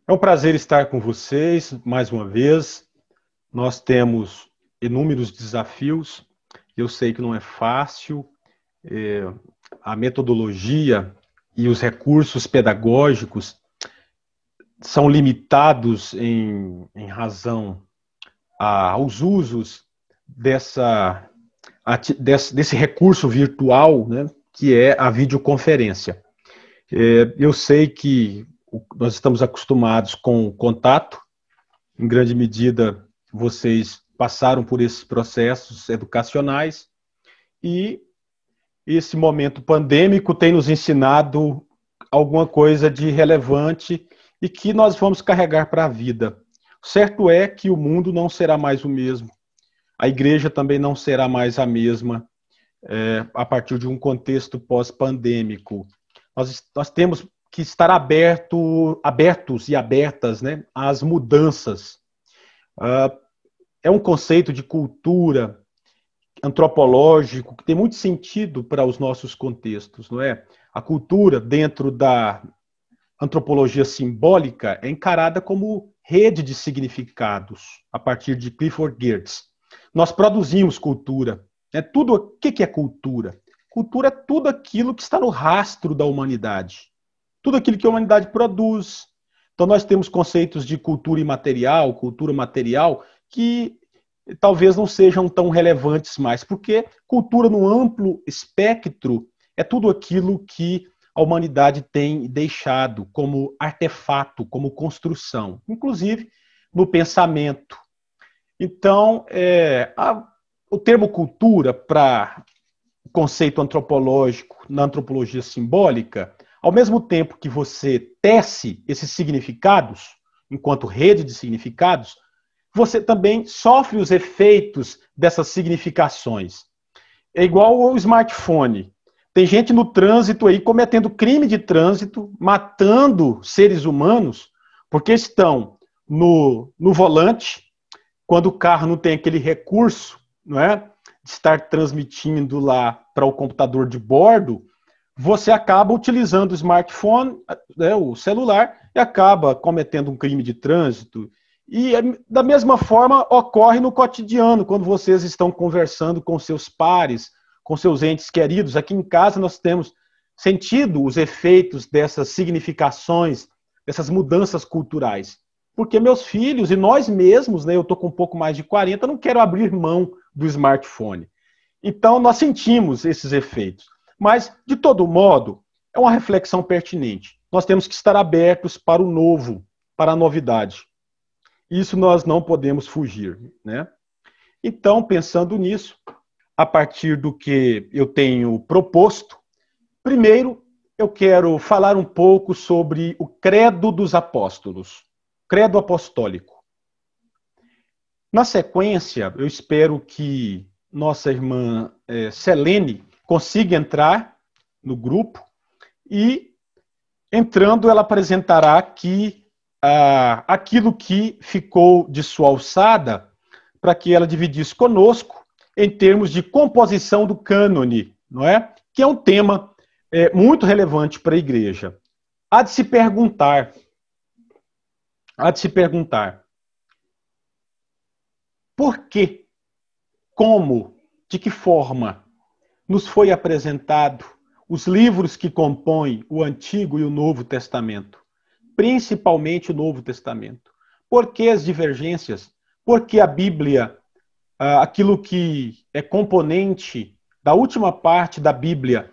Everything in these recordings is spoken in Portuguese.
É um prazer estar com vocês mais uma vez. Nós temos inúmeros desafios. Eu sei que não é fácil. A metodologia e os recursos pedagógicos são limitados em razão aos usos desse recurso virtual, né, que é a videoconferência. Eu sei que nós estamos acostumados com o contato, em grande medida vocês passaram por esses processos educacionais e esse momento pandêmico tem nos ensinado alguma coisa de relevante e que nós vamos carregar para a vida. O certo é que o mundo não será mais o mesmo, a igreja também não será mais a mesma a partir de um contexto pós-pandêmico. Nós temos que estar abertos e abertas, né, às mudanças. É um conceito de cultura antropológico que tem muito sentido para os nossos contextos, não é? A cultura, dentro da antropologia simbólica, é encarada como rede de significados, a partir de Clifford Geertz. Nós produzimos cultura. O que é cultura? Cultura é tudo aquilo que está no rastro da humanidade. Tudo aquilo que a humanidade produz. Então nós temos conceitos de cultura imaterial, cultura material, que talvez não sejam tão relevantes mais, porque cultura no amplo espectro é tudo aquilo que a humanidade tem deixado como artefato, como construção, inclusive no pensamento. Então, o termo cultura para o conceito antropológico, na antropologia simbólica, ao mesmo tempo que você tece esses significados, enquanto rede de significados, você também sofre os efeitos dessas significações. É igual ao smartphone. Tem gente no trânsito aí cometendo crime de trânsito, matando seres humanos, porque estão no volante, quando o carro não tem aquele recurso, não é, de estar transmitindo lá para o computador de bordo, você acaba utilizando o smartphone, né, o celular, e acaba cometendo um crime de trânsito. E da mesma forma ocorre no cotidiano, quando vocês estão conversando com seus pares, com seus entes queridos. Aqui em casa nós temos sentido os efeitos dessas significações, dessas mudanças culturais. Porque meus filhos e nós mesmos, né, eu estou com um pouco mais de 40, não quero abrir mão do smartphone. Então nós sentimos esses efeitos. Mas, de todo modo, é uma reflexão pertinente. Nós temos que estar abertos para o novo, para a novidade. Isso nós não podemos fugir, né? Então, pensando nisso, a partir do que eu tenho proposto, primeiro eu quero falar um pouco sobre o credo dos apóstolos, credo apostólico. Na sequência, eu espero que nossa irmã Selene consiga entrar no grupo e, entrando, ela apresentará aqui aquilo que ficou de sua alçada para que ela dividisse conosco em termos de composição do cânone, não é? Que é um tema muito relevante para a igreja. Há de se perguntar, por que, como, de que forma nos foi apresentado os livros que compõem o Antigo e o Novo Testamento, principalmente o Novo Testamento. Por que as divergências? Por que a Bíblia, aquilo que é componente da última parte da Bíblia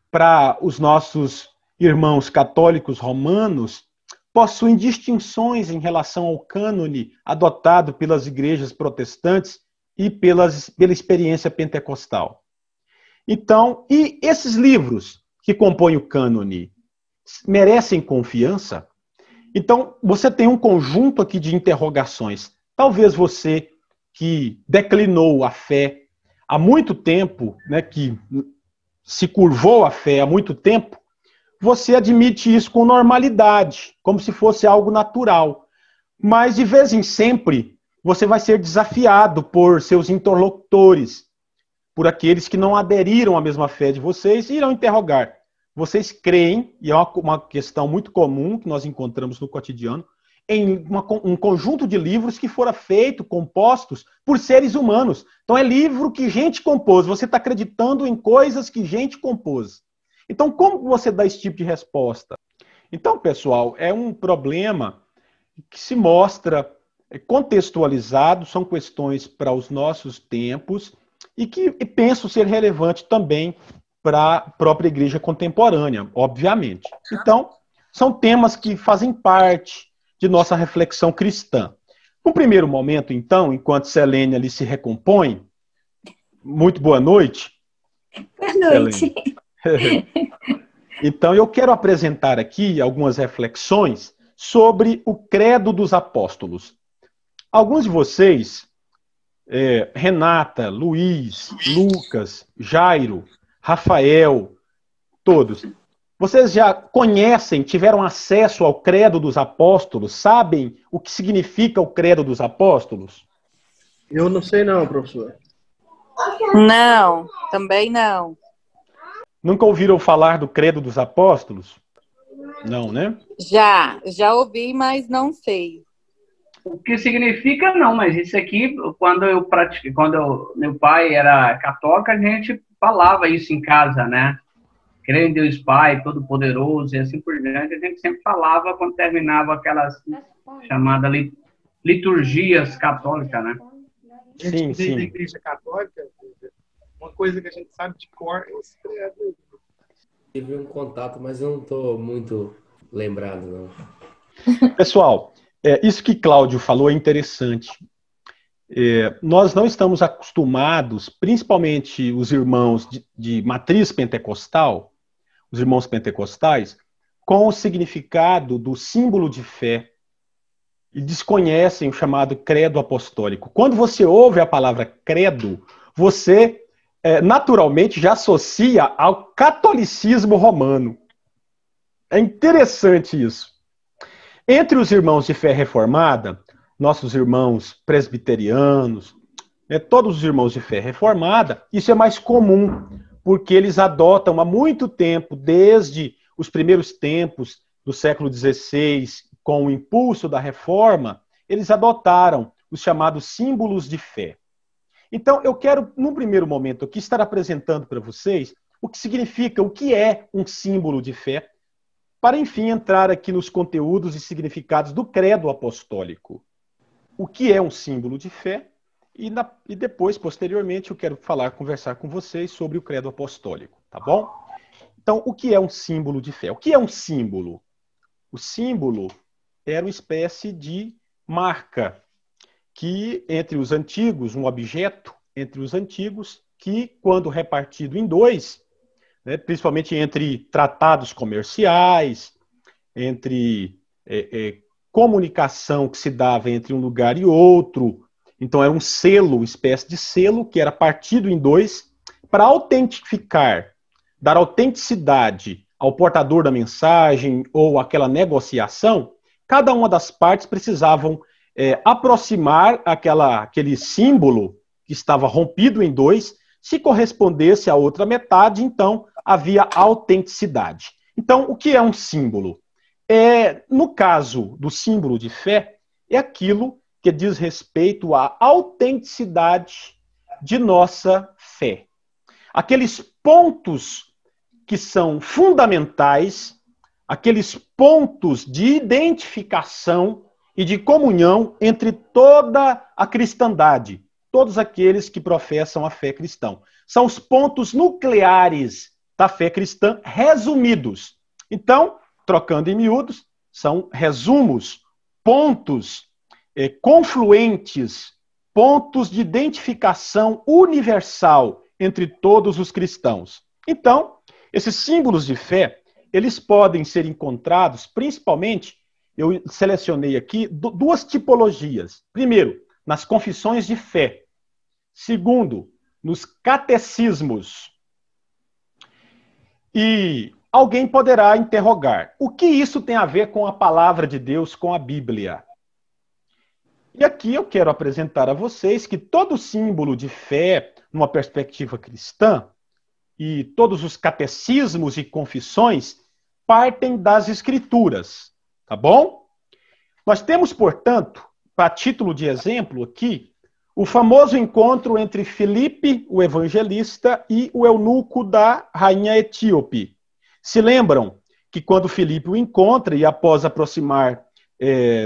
para os nossos irmãos católicos romanos, possuem distinções em relação ao cânone adotado pelas igrejas protestantes e pela experiência pentecostal. Então, e esses livros que compõem o cânone merecem confiança? Então, você tem um conjunto aqui de interrogações. Talvez você que declinou a fé há muito tempo, né, que se curvou a fé há muito tempo, você admite isso com normalidade, como se fosse algo natural. Mas, de vez em sempre, você vai ser desafiado por seus interlocutores, por aqueles que não aderiram à mesma fé de vocês, e irão interrogar. Vocês creem, e é uma questão muito comum que nós encontramos no cotidiano, em um conjunto de livros que fora feito, compostos por seres humanos. Então é livro que gente compôs. Você está acreditando em coisas que gente compôs. Então como você dá esse tipo de resposta? Então, pessoal, é um problema que se mostra contextualizado, são questões para os nossos tempos e que penso ser relevante também para a própria igreja contemporânea, obviamente. Então, são temas que fazem parte de nossa reflexão cristã. No primeiro momento, então, enquanto Selene ali se recompõe, muito boa noite. Boa noite. Então, eu quero apresentar aqui algumas reflexões sobre o Credo dos Apóstolos. Alguns de vocês, Renata, Luiz, Lucas, Jairo, Rafael, todos, vocês já conhecem, tiveram acesso ao Credo dos Apóstolos? Sabem o que significa o Credo dos Apóstolos? Eu não sei não, professor. Não, também não. Nunca ouviram falar do Credo dos Apóstolos? Não, né? Já ouvi, mas não sei. O que significa não, mas isso aqui, quando eu pratiquei, meu pai era católico, a gente falava isso em casa, né? Creio em Deus Pai, Todo-Poderoso e assim por diante, a gente sempre falava quando terminava aquelas chamadas liturgias católicas, né? Sim, sim. Da igreja católica, uma coisa que a gente sabe de cor é esse credo. Tive um contato, mas eu não estou muito lembrado, não. Pessoal, isso que Cláudio falou é interessante. Nós não estamos acostumados, principalmente os irmãos de matriz pentecostal, os irmãos pentecostais, com o significado do símbolo de fé e desconhecem o chamado credo apostólico. Quando você ouve a palavra credo, você naturalmente já associa ao catolicismo romano. É interessante isso. Entre os irmãos de fé reformada, nossos irmãos presbiterianos, todos os irmãos de fé reformada, isso é mais comum, porque eles adotam há muito tempo, desde os primeiros tempos do século XVI, com o impulso da reforma, eles adotaram os chamados símbolos de fé. Então, eu quero, num primeiro momento aqui, estar apresentando para vocês o que significa, o que é um símbolo de fé, para, enfim, entrar aqui nos conteúdos e significados do credo apostólico. O que é um símbolo de fé e depois, posteriormente, eu quero conversar com vocês sobre o credo apostólico, tá bom? Então, o que é um símbolo de fé? O que é um símbolo? O símbolo era uma espécie de marca que, entre os antigos, um objeto entre os antigos, que, quando repartido em dois, principalmente entre tratados comerciais, entre comunicação que se dava entre um lugar e outro. Então era um selo, uma espécie de selo, que era partido em dois, para autentificar, dar autenticidade ao portador da mensagem ou aquela negociação. Cada uma das partes precisavam aproximar aquele símbolo que estava rompido em dois, se correspondesse à outra metade, então havia autenticidade. Então, o que é um símbolo? No caso do símbolo de fé, é aquilo que diz respeito à autenticidade de nossa fé. Aqueles pontos que são fundamentais, aqueles pontos de identificação e de comunhão entre toda a cristandade, todos aqueles que professam a fé cristã. São os pontos nucleares da fé cristã resumidos. Então, trocando em miúdos, são resumos, pontos confluentes, pontos de identificação universal entre todos os cristãos. Então, esses símbolos de fé, eles podem ser encontrados, principalmente, eu selecionei aqui duas tipologias. Primeiro, nas confissões de fé. Segundo, nos catecismos. E alguém poderá interrogar, o que isso tem a ver com a palavra de Deus, com a Bíblia? E aqui eu quero apresentar a vocês que todo símbolo de fé, numa perspectiva cristã, e todos os catecismos e confissões partem das Escrituras, tá bom? Nós temos, portanto, para título de exemplo aqui, o famoso encontro entre Filipe, o evangelista, e o eunuco da rainha etíope. Se lembram que quando Filipe o encontra e após aproximar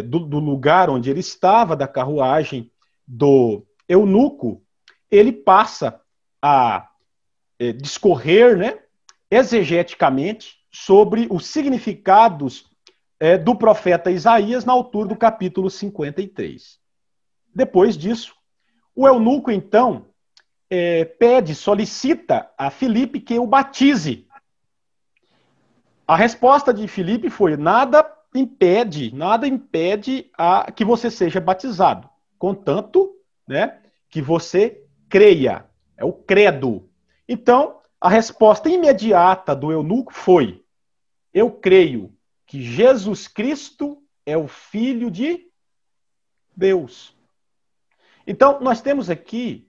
do lugar onde ele estava, da carruagem do eunuco, ele passa a discorrer, né, exegeticamente sobre os significados do profeta Isaías na altura do capítulo 53. Depois disso, o eunuco, então, solicita a Filipe que o batize. A resposta de Filipe foi: nada impede que você seja batizado, contanto, né, que você creia. É o credo. Então, a resposta imediata do eunuco foi: eu creio que Jesus Cristo é o Filho de Deus. Então, nós temos aqui,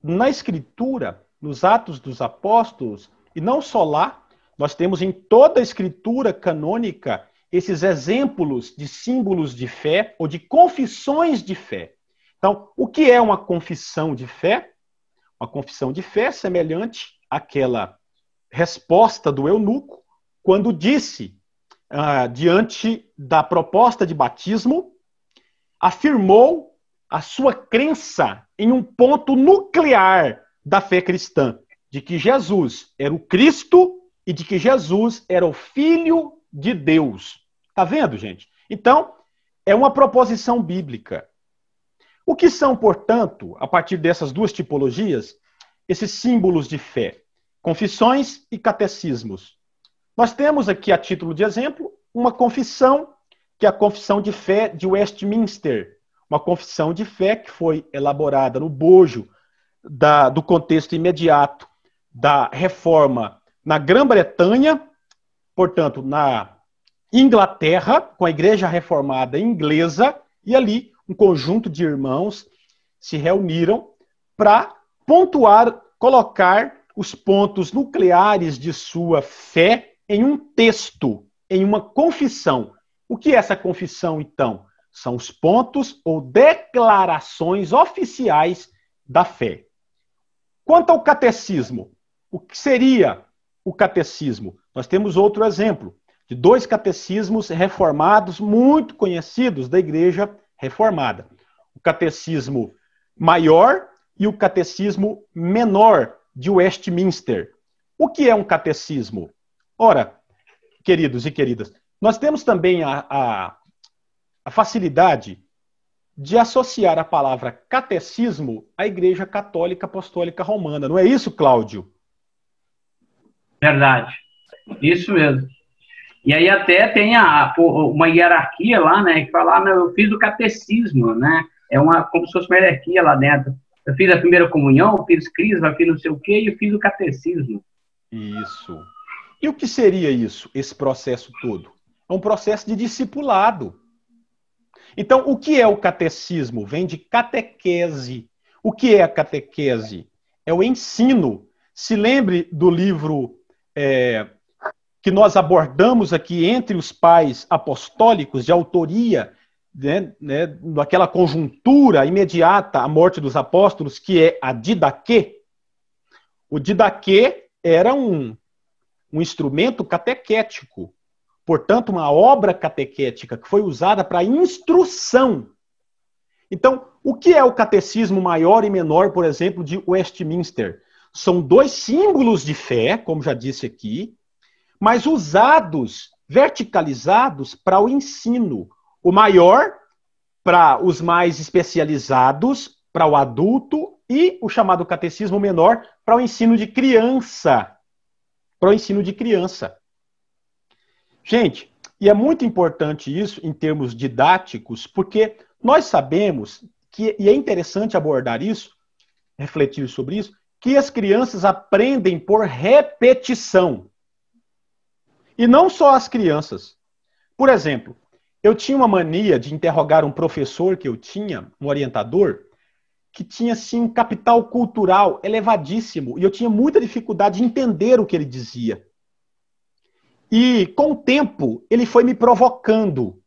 na Escritura, nos Atos dos Apóstolos, e não só lá, nós temos em toda a Escritura canônica esses exemplos de símbolos de fé ou de confissões de fé. Então, o que é uma confissão de fé? Uma confissão de fé é semelhante àquela resposta do eunuco quando disse, diante da proposta de batismo, afirmou a sua crença em um ponto nuclear da fé cristã, de que Jesus era o Cristo e de que Jesus era o Filho de Deus. Tá vendo, gente? Então, é uma proposição bíblica. O que são, portanto, a partir dessas duas tipologias, esses símbolos de fé? Confissões e catecismos. Nós temos aqui, a título de exemplo, uma confissão, que é a Confissão de Fé de Westminster. Uma confissão de fé que foi elaborada no bojo do contexto imediato da reforma na Grã-Bretanha, portanto, na Inglaterra, com a Igreja Reformada Inglesa, e ali um conjunto de irmãos se reuniram para pontuar, colocar os pontos nucleares de sua fé em um texto, em uma confissão. O que é essa confissão, então? São os pontos ou declarações oficiais da fé. Quanto ao catecismo, o que seria o catecismo? Nós temos outro exemplo de dois catecismos reformados muito conhecidos da Igreja Reformada. O catecismo maior e o catecismo menor de Westminster. O que é um catecismo? Ora, queridos e queridas, nós temos também a facilidade de associar a palavra catecismo à Igreja Católica Apostólica Romana. Não é isso, Cláudio? Verdade. Isso mesmo. E aí até tem uma hierarquia lá, né, que fala, eu fiz o catecismo, né? É como se fosse uma hierarquia lá dentro. Eu fiz a primeira comunhão, eu fiz crisma, fiz não sei o quê, e eu fiz o catecismo. Isso. E o que seria isso, esse processo todo? É um processo de discipulado. Então, o que é o catecismo? Vem de catequese. O que é a catequese? É o ensino. Se lembre do livro que nós abordamos aqui entre os pais apostólicos, de autoria, daquela conjuntura imediata à morte dos apóstolos, que é a Didaquê. O Didaquê era um instrumento catequético. Portanto, uma obra catequética que foi usada para instrução. Então, o que é o catecismo maior e menor, por exemplo, de Westminster? São dois símbolos de fé, como já disse aqui, mas usados, verticalizados para o ensino. O maior para os mais especializados, para o adulto, e o chamado catecismo menor para o ensino de criança. Para o ensino de criança. Gente, e é muito importante isso em termos didáticos, porque nós sabemos que, e é interessante abordar isso, refletir sobre isso, que as crianças aprendem por repetição. E não só as crianças. Por exemplo, eu tinha uma mania de interrogar um professor que eu tinha, um orientador, que tinha, assim, um capital cultural elevadíssimo, e eu tinha muita dificuldade de entender o que ele dizia. E, com o tempo, ele foi me provocando.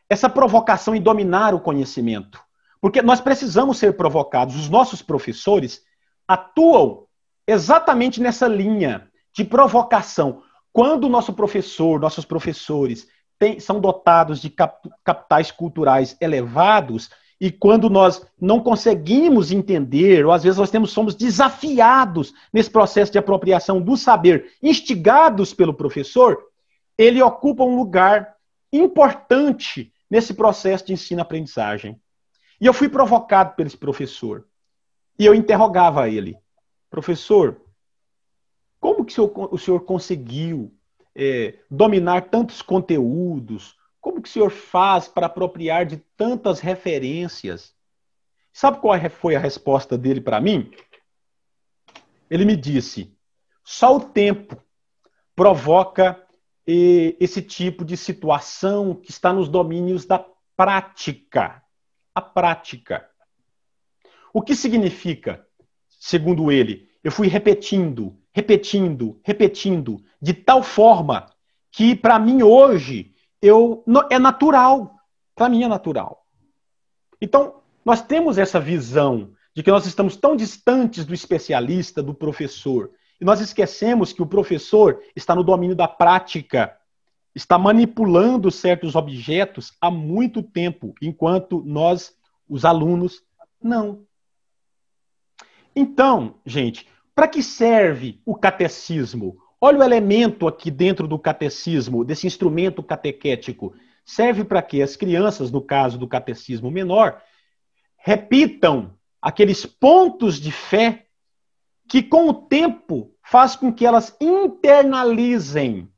essa provocação em dominar o conhecimento. Porque nós precisamos ser provocados. Os nossos professores atuam exatamente nessa linha de provocação. Quando o nosso professor, nossos professores são dotados de capitais culturais elevados, e quando nós não conseguimos entender, ou às vezes somos desafiados nesse processo de apropriação do saber, instigados pelo professor, ele ocupa um lugar importante nesse processo de ensino-aprendizagem. E eu fui provocado por esse professor. E eu interrogava ele: professor, como que o senhor conseguiu dominar tantos conteúdos? Como que o senhor faz para apropriar de tantas referências? Sabe qual foi a resposta dele para mim? Ele me disse: só o tempo provoca esse tipo de situação que está nos domínios da prática. A prática. O que significa, segundo ele, eu fui repetindo, de tal forma que para mim hoje é natural. Para mim é natural. Então, nós temos essa visão de que nós estamos tão distantes do especialista, do professor, e nós esquecemos que o professor está no domínio da prática, está manipulando certos objetos há muito tempo, enquanto nós, os alunos, não. Então, gente, para que serve o catecismo? Olha o elemento aqui dentro do catecismo, desse instrumento catequético. Serve para que as crianças, no caso do catecismo menor, repitam aqueles pontos de fé que, com o tempo, faz com que elas internalizem.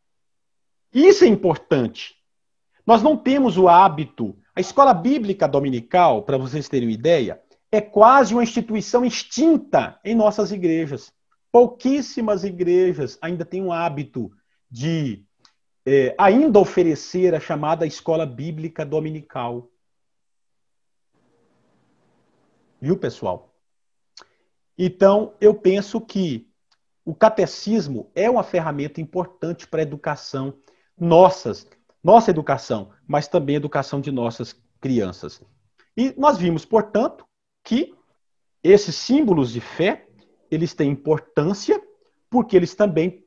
Isso é importante. Nós não temos o hábito. A escola bíblica dominical, para vocês terem uma ideia, é quase uma instituição extinta em nossas igrejas. Pouquíssimas igrejas ainda têm um hábito de ainda oferecer a chamada escola bíblica dominical. Viu, pessoal? Então, eu penso que o catecismo é uma ferramenta importante para a educação nossa educação, mas também a educação de nossas crianças. E nós vimos, portanto, que esses símbolos de fé, eles têm importância porque eles também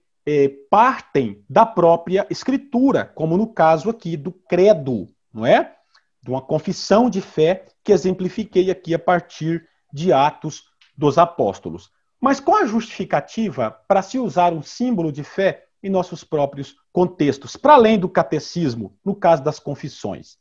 partem da própria escritura, como no caso aqui do credo, não é? De uma confissão de fé que exemplifiquei aqui a partir de Atos dos Apóstolos. Mas com a justificativa para se usar um símbolo de fé em nossos próprios contextos, para além do catecismo, no caso das confissões.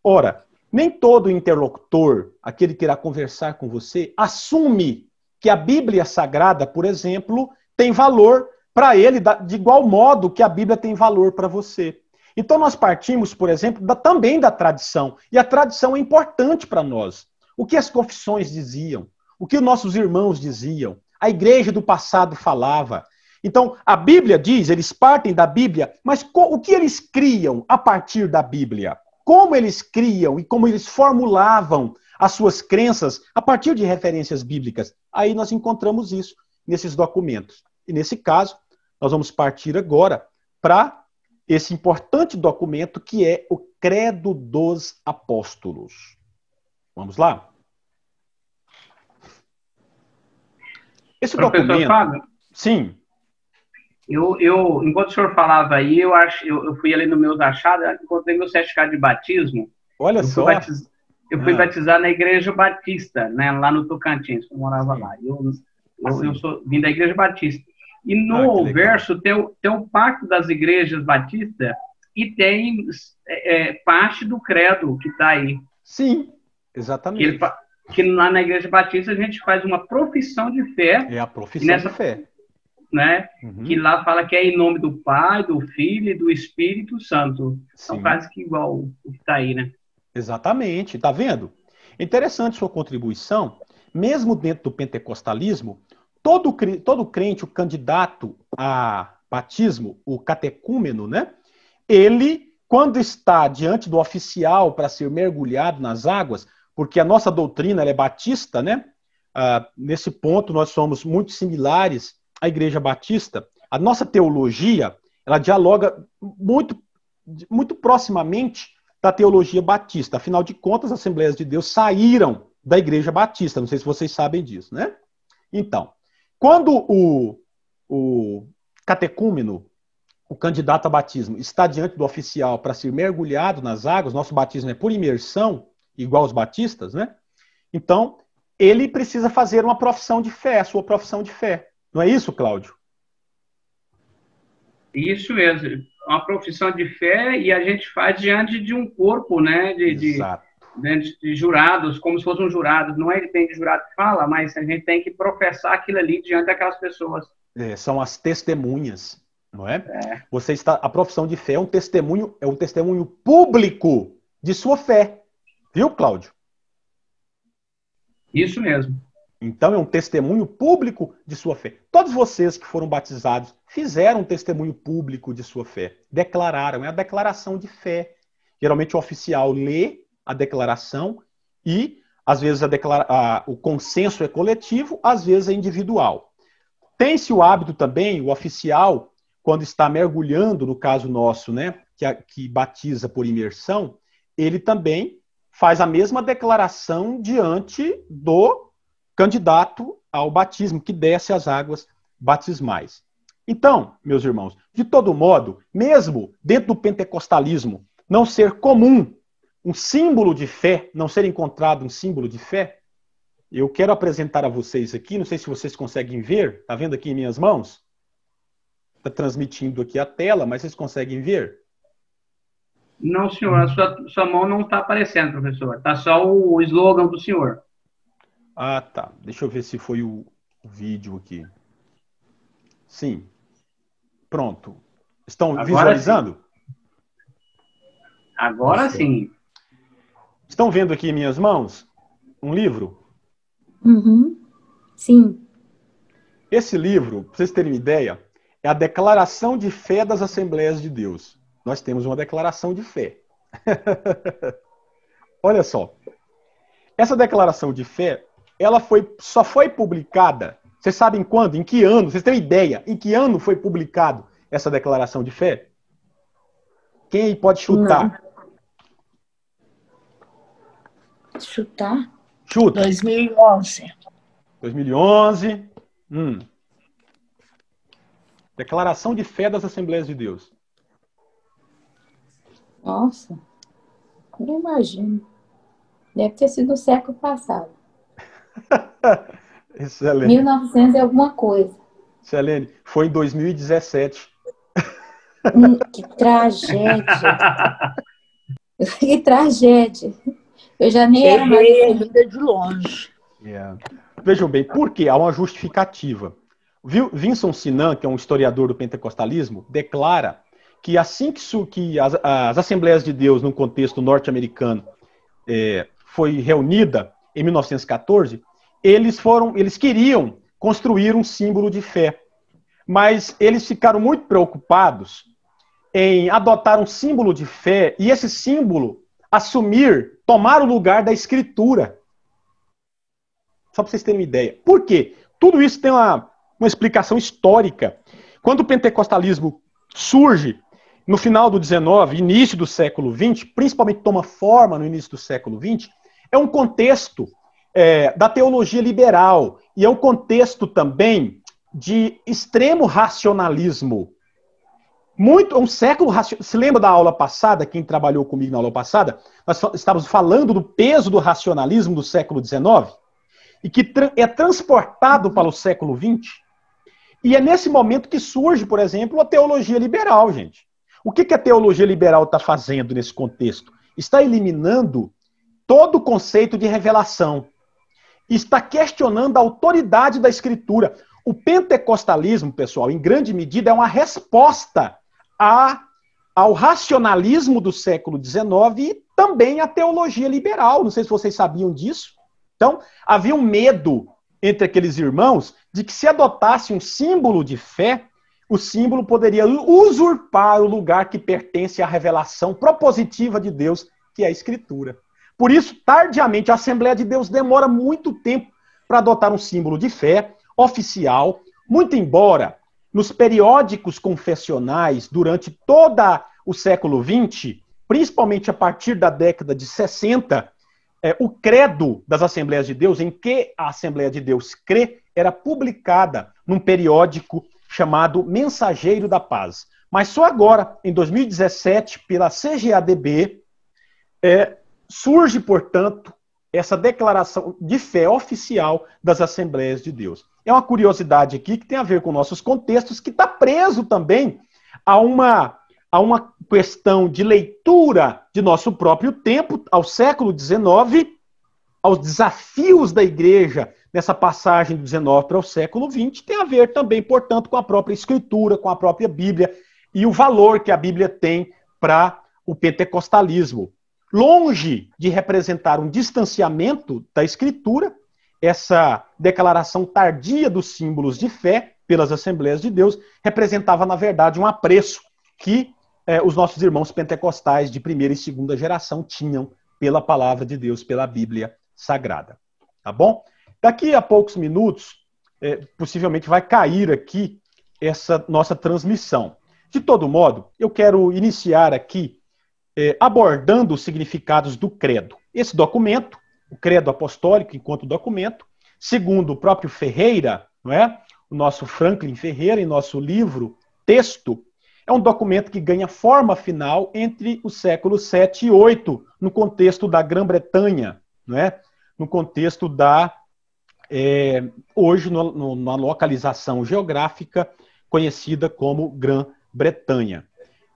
Ora, nem todo interlocutor, aquele que irá conversar com você, assume que a Bíblia Sagrada, por exemplo, tem valor para ele de igual modo que a Bíblia tem valor para você. Então nós partimos, por exemplo, também da tradição. E a tradição é importante para nós. O que as confissões diziam, o que os nossos irmãos diziam, a igreja do passado falava. Então, a Bíblia diz, eles partem da Bíblia, mas o que eles criam a partir da Bíblia? Como eles criam e como eles formulavam as suas crenças a partir de referências bíblicas? Aí nós encontramos isso nesses documentos. E nesse caso, nós vamos partir agora para esse importante documento que é o Credo dos Apóstolos. Vamos lá? Esse Professor documento... Fábio? Sim. Enquanto o senhor falava aí, eu fui ali nos meus achados, encontrei meu certificado de batismo. Olha só. Eu fui batizar na Igreja Batista, né, lá no Tocantins, eu morava lá. Eu vim da Igreja Batista. E no verso tem o Pacto das Igrejas Batistas e tem parte do credo que está aí. Sim, exatamente. Que lá na Igreja Batista a gente faz uma profissão de fé. É a profissão de fé. Né? Uhum. Que lá fala que é em nome do Pai, do Filho e do Espírito Santo. São quase que igual o que está aí, né? Exatamente, tá vendo? Interessante sua contribuição. Mesmo dentro do pentecostalismo, todo crente, o candidato a batismo, o catecúmeno, né? Ele, quando está diante do oficial para ser mergulhado nas águas, porque a nossa doutrina ela é batista, né? Nesse ponto nós somos muito similares à Igreja Batista. A nossa teologia, ela dialoga muito proximamente da teologia batista. Afinal de contas, as Assembleias de Deus saíram da Igreja Batista. Não sei se vocês sabem disso, né? Então, quando o catecúmeno, o candidato a batismo, está diante do oficial para ser mergulhado nas águas, nosso batismo é por imersão, igual os batistas, né? Então, ele precisa fazer uma profissão de fé, a sua profissão de fé. Não é isso, Cláudio? Isso mesmo. Uma profissão de fé e a gente faz diante de um corpo, né? De jurados, como se fosse um jurado. Não é bem de jurado que fala, mas a gente tem que professar aquilo ali diante daquelas pessoas. São as testemunhas, não é? A profissão de fé é um testemunho público de sua fé. Viu, Cláudio? Isso mesmo. Então é um testemunho público de sua fé. Todos vocês que foram batizados fizeram um testemunho público de sua fé. Declararam, é a declaração de fé. Geralmente o oficial lê a declaração e, às vezes, o consenso é coletivo, às vezes é individual. Tem-se o hábito também, o oficial, quando está mergulhando, no caso nosso, né, que batiza por imersão, ele também faz a mesma declaração diante do candidato ao batismo, que desce as águas batismais. Então, meus irmãos, de todo modo, mesmo dentro do pentecostalismo não ser comum um símbolo de fé, não ser encontrado um símbolo de fé, eu quero apresentar a vocês aqui, não sei se vocês conseguem ver, está vendo aqui em minhas mãos? Está transmitindo aqui a tela, mas vocês conseguem ver? Não, senhor, a sua mão não está aparecendo, professor. Está só o slogan do senhor. Ah, tá. Deixa eu ver se foi o vídeo aqui. Sim. Pronto. Estão Agora visualizando? Sim. Agora sim. Estão vendo aqui em minhas mãos um livro? Uhum. Sim. Esse livro, para vocês terem uma ideia, é a Declaração de Fé das Assembleias de Deus. Nós temos uma declaração de fé. Olha só. Essa declaração de fé, ela só foi publicada, vocês sabem quando? Em que ano? Vocês têm ideia? Em que ano foi publicado essa declaração de fé? Quem aí pode chutar? Não. Chutar? Chuta. 2011. 2011. Declaração de Fé das Assembleias de Deus. Nossa, não imagino. Deve ter sido no século passado. Excelente. 1900 e alguma coisa. Excelente. Foi em 2017. Que tragédia. Que tragédia. Eu já nem era mais vida de longe. Yeah. Vejam bem, por quê? Há uma justificativa. Vinson Sinan, que é um historiador do pentecostalismo, declara que assim que as Assembleias de Deus, no contexto norte-americano, foi reunida em 1914, eles queriam construir um símbolo de fé. Mas eles ficaram muito preocupados em adotar um símbolo de fé e esse símbolo tomar o lugar da Escritura. Só para vocês terem uma ideia. Por quê? Tudo isso tem uma explicação histórica. Quando o pentecostalismo surge no final do XIX, início do século XX, principalmente toma forma no início do século XX, é um contexto da teologia liberal e é um contexto também de extremo racionalismo. Um século se lembra da aula passada, quem trabalhou comigo na aula passada, nós estávamos falando do peso do racionalismo do século XIX e que é transportado para o século XX. E é nesse momento que surge, por exemplo, a teologia liberal, gente. O que a teologia liberal está fazendo nesse contexto? Está eliminando todo o conceito de revelação. Está questionando a autoridade da Escritura. O pentecostalismo, pessoal, em grande medida, é uma resposta ao racionalismo do século XIX e também à teologia liberal. Não sei se vocês sabiam disso. Então, havia um medo entre aqueles irmãos de que se adotasse um símbolo de fé, o símbolo poderia usurpar o lugar que pertence à revelação propositiva de Deus, que é a Escritura. Por isso, tardiamente, a Assembleia de Deus demora muito tempo para adotar um símbolo de fé oficial, muito embora nos periódicos confessionais, durante todo o século XX, principalmente a partir da década de 60, o credo das Assembleias de Deus, em que a Assembleia de Deus crê, era publicada num periódico chamado Mensageiro da Paz. Mas só agora, em 2017, pela CGADB, surge, portanto, essa declaração de fé oficial das Assembleias de Deus. É uma curiosidade aqui que tem a ver com nossos contextos, que está preso também a uma questão de leitura de nosso próprio tempo, ao século XIX, aos desafios da igreja nessa passagem do XIX para o século XX, tem a ver também, portanto, com a própria Escritura, com a própria Bíblia e o valor que a Bíblia tem para o pentecostalismo. Longe de representar um distanciamento da Escritura, essa declaração tardia dos símbolos de fé pelas Assembleias de Deus representava, na verdade, um apreço que os nossos irmãos pentecostais de primeira e segunda geração tinham pela palavra de Deus, pela Bíblia Sagrada. Tá bom? Daqui a poucos minutos, possivelmente vai cair aqui essa nossa transmissão. De todo modo, eu quero iniciar aqui abordando os significados do credo. Esse documento, o credo apostólico enquanto documento, segundo o próprio Ferreira, não é? O nosso Franklin Ferreira, em nosso livro Texto, é um documento que ganha forma final entre os séculos 7 e 8, no contexto da Grã-Bretanha, não é? No contexto da, hoje, na localização geográfica conhecida como Grã-Bretanha.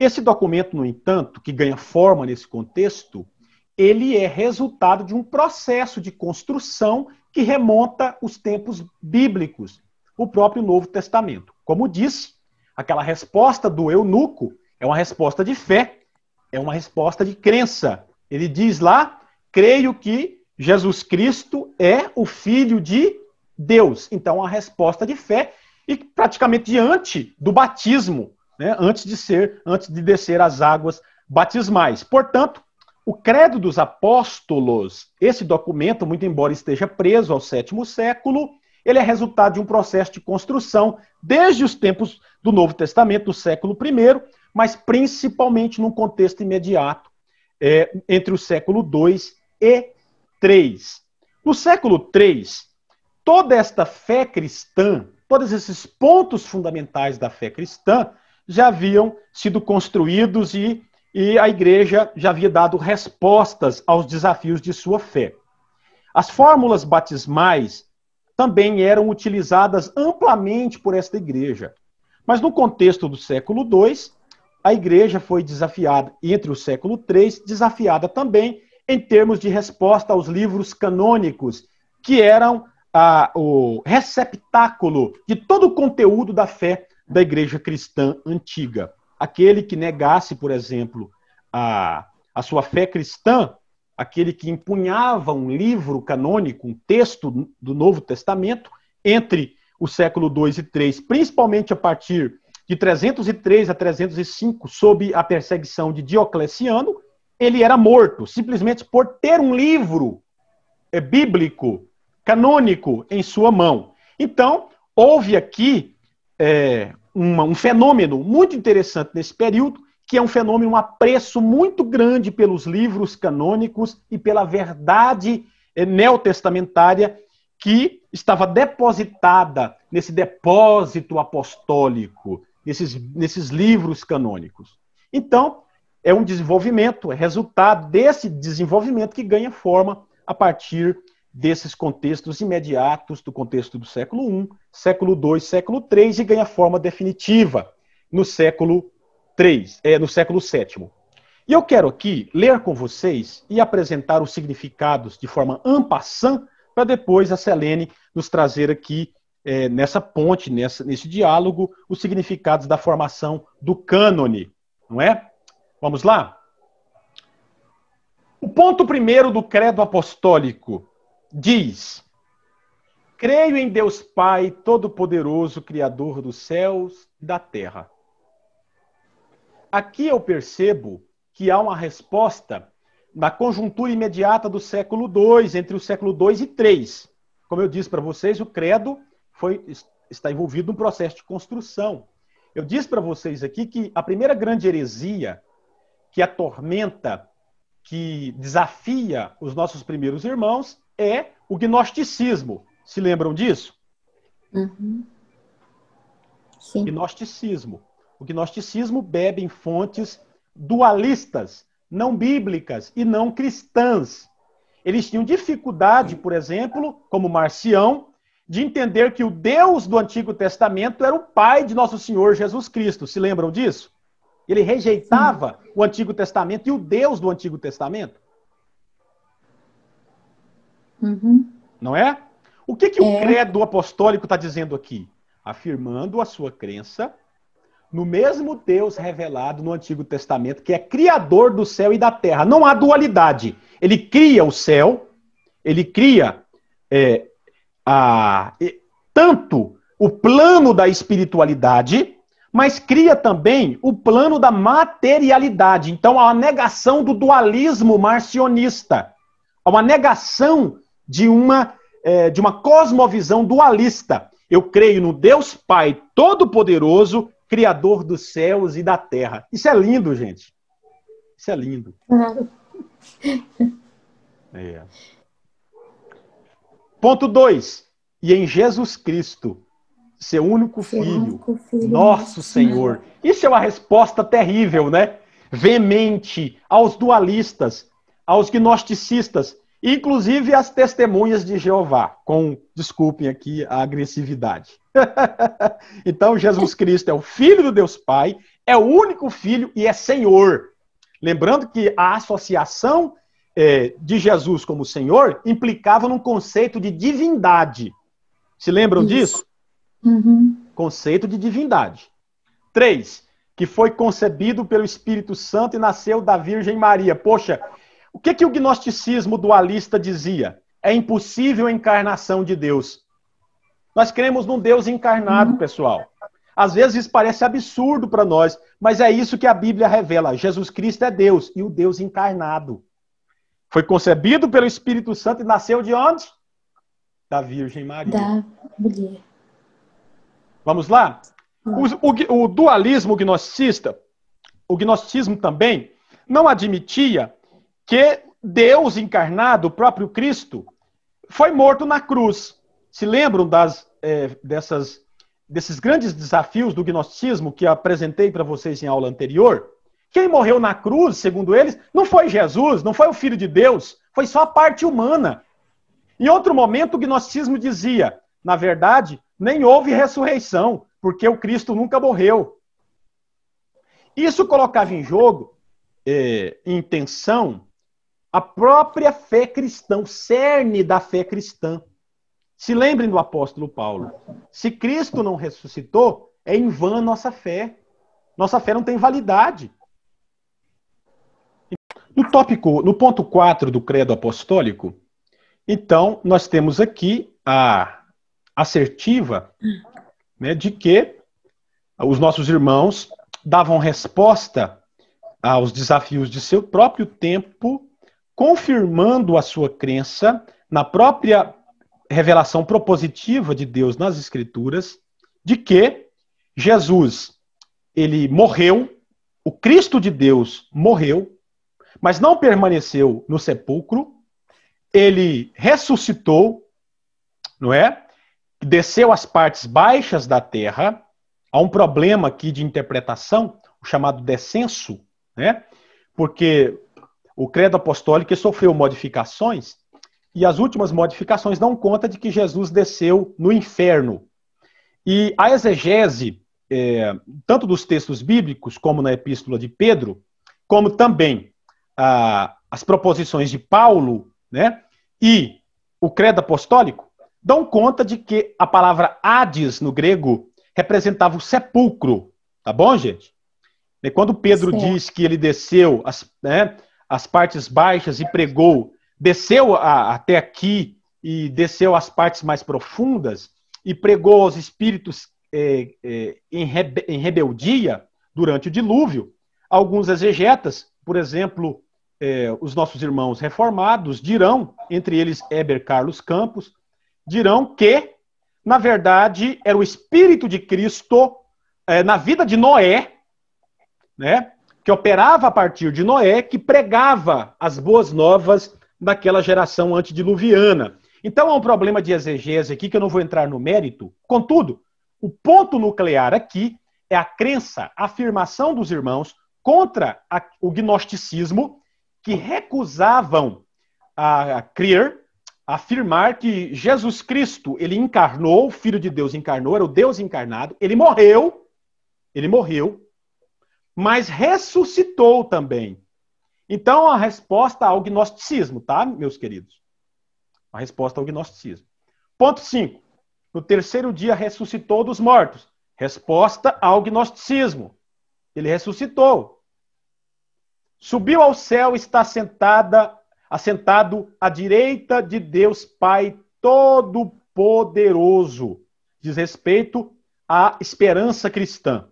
Esse documento, no entanto, que ganha forma nesse contexto, ele é resultado de um processo de construção que remonta os tempos bíblicos, o próprio Novo Testamento. Como disse, aquela resposta do eunuco é uma resposta de fé, é uma resposta de crença. Ele diz lá, creio que Jesus Cristo é o Filho de Deus. Então, a resposta de fé, e praticamente diante do batismo, né, antes de descer as águas batismais. Portanto, o Credo dos Apóstolos, esse documento, muito embora esteja preso ao sétimo século, ele é resultado de um processo de construção desde os tempos do Novo Testamento, do século I, mas principalmente num contexto imediato, entre o século II e III. No século III, toda esta fé cristã, todos esses pontos fundamentais da fé cristã já haviam sido construídos e a igreja já havia dado respostas aos desafios de sua fé. As fórmulas batismais também eram utilizadas amplamente por esta igreja. Mas no contexto do século II, a igreja foi desafiada, e entre o século III, desafiada também em termos de resposta aos livros canônicos, que eram o receptáculo de todo o conteúdo da fé da igreja cristã antiga. Aquele que negasse, por exemplo, a sua fé cristã, aquele que empunhava um livro canônico, um texto do Novo Testamento, entre o século II e III, principalmente a partir de 303 a 305, sob a perseguição de Diocleciano, ele era morto, simplesmente por ter um livro bíblico, canônico, em sua mão. Então, houve aqui um fenômeno muito interessante nesse período, que é um fenômeno, um apreço muito grande pelos livros canônicos e pela verdade neotestamentária que estava depositada nesse depósito apostólico, nesses livros canônicos. Então, é um desenvolvimento, é resultado desse desenvolvimento que ganha forma a partir desses contextos imediatos, do contexto do século I, século II, século III, e ganha forma definitiva no século VII. E eu quero aqui ler com vocês e apresentar os significados de forma en passant, para depois a Selene nos trazer aqui, nessa ponte, nesse diálogo, os significados da formação do cânone, não é? Vamos lá? O ponto primeiro do credo apostólico diz: creio em Deus Pai Todo-Poderoso, Criador dos céus e da terra. Aqui eu percebo que há uma resposta na conjuntura imediata do século II, entre o século II e III. Como eu disse para vocês, o credo está envolvido num processo de construção. Eu disse para vocês aqui que a primeira grande heresia que atormenta, que desafia os nossos primeiros irmãos é o gnosticismo. Se lembram disso? Uhum. Sim. Gnosticismo. O gnosticismo bebe em fontes dualistas, não bíblicas e não cristãs. Eles tinham dificuldade, por exemplo, como Marcião, de entender que o Deus do Antigo Testamento era o Pai de nosso Senhor Jesus Cristo. Se lembram disso? Ele rejeitava o Antigo Testamento e o Deus do Antigo Testamento. Uhum. Não é? O que o credo apostólico está dizendo aqui? Afirmando a sua crença no mesmo Deus revelado no Antigo Testamento, que é criador do céu e da terra. Não há dualidade. Ele cria o céu, ele cria tanto o plano da espiritualidade, mas cria também o plano da materialidade. Então, há uma negação do dualismo marcionista. Há uma negação de uma cosmovisão dualista. Eu creio no Deus Pai Todo-Poderoso, Criador dos céus e da terra. Isso é lindo, gente. Isso é lindo. Ponto 2. E em Jesus Cristo, seu único filho, nosso Senhor. Isso é uma resposta terrível, né? Veemente aos dualistas, aos gnosticistas, inclusive às testemunhas de Jeová, desculpem aqui a agressividade. Então, Jesus Cristo é o Filho do Deus Pai, é o único Filho e é Senhor. Lembrando que a associação de Jesus como Senhor implicava num conceito de divindade. Se lembram disso? Uhum. Conceito de divindade. 3, que foi concebido pelo Espírito Santo e nasceu da Virgem Maria. Poxa, o que o gnosticismo dualista dizia? É impossível a encarnação de Deus. Nós cremos num Deus encarnado, pessoal. Às vezes isso parece absurdo para nós, mas é isso que a Bíblia revela. Jesus Cristo é Deus e o Deus encarnado. Foi concebido pelo Espírito Santo e nasceu de onde? Da Virgem Maria. Da mulher. Vamos lá? O dualismo gnosticista, o gnosticismo também, não admitia que Deus encarnado, o próprio Cristo, foi morto na cruz. Se lembram desses grandes desafios do gnosticismo que apresentei para vocês em aula anterior? Quem morreu na cruz, segundo eles, não foi Jesus, não foi o Filho de Deus, foi só a parte humana. Em outro momento, o gnosticismo dizia, na verdade, nem houve ressurreição, porque o Cristo nunca morreu. Isso colocava em jogo, em tensão, a própria fé cristã, o cerne da fé cristã. Se lembrem do apóstolo Paulo. Se Cristo não ressuscitou, é em vão nossa fé. Nossa fé não tem validade. No ponto 4 do credo apostólico, então, nós temos aqui a assertiva, né, de que os nossos irmãos davam resposta aos desafios de seu próprio tempo, confirmando a sua crença na própria revelação propositiva de Deus nas Escrituras, de que Jesus, ele morreu, o Cristo de Deus morreu, mas não permaneceu no sepulcro, ele ressuscitou, não é? Desceu às partes baixas da terra. Há um problema aqui de interpretação, o chamado descenso, né? Porque o credo apostólico sofreu modificações, e as últimas modificações dão conta de que Jesus desceu no inferno. E a exegese, tanto dos textos bíblicos, como na epístola de Pedro, como também as proposições de Paulo, né, e o credo apostólico, dão conta de que a palavra Hades, no grego, representava o sepulcro. Tá bom, gente? E quando Pedro diz que ele desceu as partes baixas e pregou, desceu até aqui e desceu às partes mais profundas e pregou aos espíritos em rebeldia durante o dilúvio, alguns exegetas, por exemplo, os nossos irmãos reformados, dirão, entre eles Heber Carlos Campos, dirão que, na verdade, era o Espírito de Cristo na vida de Noé, né, que operava a partir de Noé, que pregava as boas novas daquela geração antediluviana. Então, há um problema de exegese aqui, que eu não vou entrar no mérito. Contudo, o ponto nuclear aqui é a crença, a afirmação dos irmãos contra o gnosticismo, que recusavam a crer, afirmar que Jesus Cristo, ele encarnou, o Filho de Deus encarnou, era o Deus encarnado, ele morreu, mas ressuscitou também. Então, a resposta ao gnosticismo, tá, meus queridos? A resposta ao gnosticismo. Ponto 5. No terceiro dia ressuscitou dos mortos. Resposta ao gnosticismo. Ele ressuscitou. Subiu ao céu, está assentado à direita de Deus Pai Todo-Poderoso. Diz respeito à esperança cristã.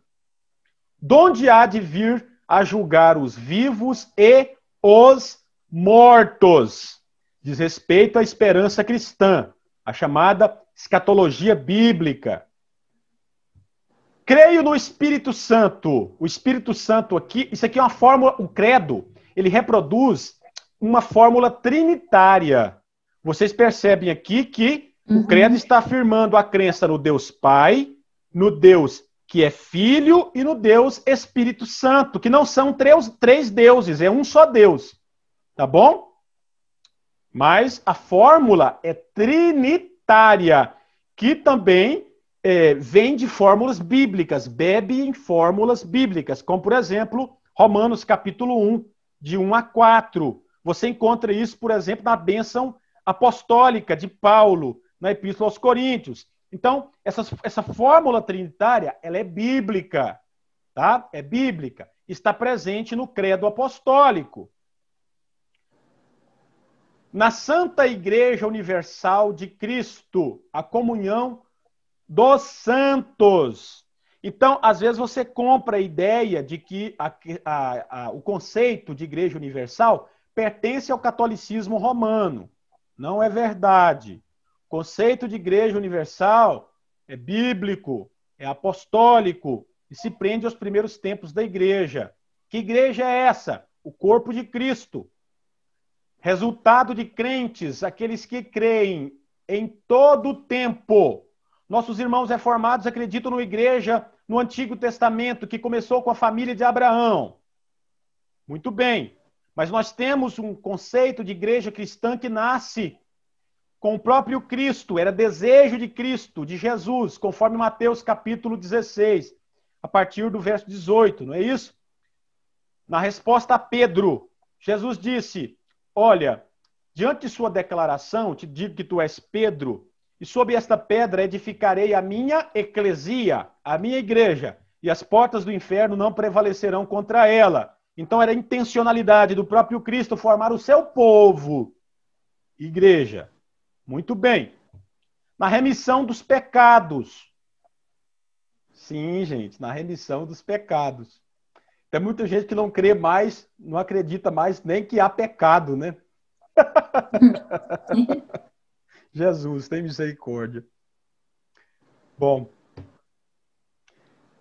Donde há de vir a julgar os vivos e os mortos. Diz respeito à esperança cristã, a chamada escatologia bíblica. Creio no Espírito Santo. O Espírito Santo aqui, isso aqui é uma fórmula, o credo, ele reproduz uma fórmula trinitária. Vocês percebem aqui que o credo está afirmando a crença no Deus Pai, no Deus que é Filho e no Deus Espírito Santo, que não são três deuses, é um só Deus. Tá bom? Mas a fórmula é trinitária, que também vem de fórmulas bíblicas, bebe em fórmulas bíblicas, como, por exemplo, Romanos capítulo 1, de 1 a 4. Você encontra isso, por exemplo, na bênção apostólica de Paulo, na Epístola aos Coríntios. Então, essa fórmula trinitária, ela é bíblica, tá? É bíblica. Está presente no credo apostólico. Na Santa Igreja Universal de Cristo, a comunhão dos santos. Então, às vezes você compra a ideia de que o conceito de Igreja Universal pertence ao catolicismo romano. Não é verdade. O conceito de Igreja Universal é bíblico, é apostólico e se prende aos primeiros tempos da Igreja. Que igreja é essa? O corpo de Cristo. Resultado de crentes, aqueles que creem em todo o tempo. Nossos irmãos reformados acreditam numa igreja no Antigo Testamento que começou com a família de Abraão. Muito bem. Mas nós temos um conceito de igreja cristã que nasce com o próprio Cristo. Era desejo de Cristo, de Jesus, conforme Mateus capítulo 16, a partir do verso 18, não é isso? Na resposta a Pedro, Jesus disse: olha, diante de sua declaração, te digo que tu és Pedro, e sob esta pedra edificarei a minha eclesia, a minha igreja, e as portas do inferno não prevalecerão contra ela. Então era a intencionalidade do próprio Cristo formar o seu povo, igreja. Muito bem. Na remissão dos pecados. Sim, gente, na remissão dos pecados. Tem muita gente que não crê mais, não acredita mais nem que há pecado, né? Jesus, tem misericórdia. Bom.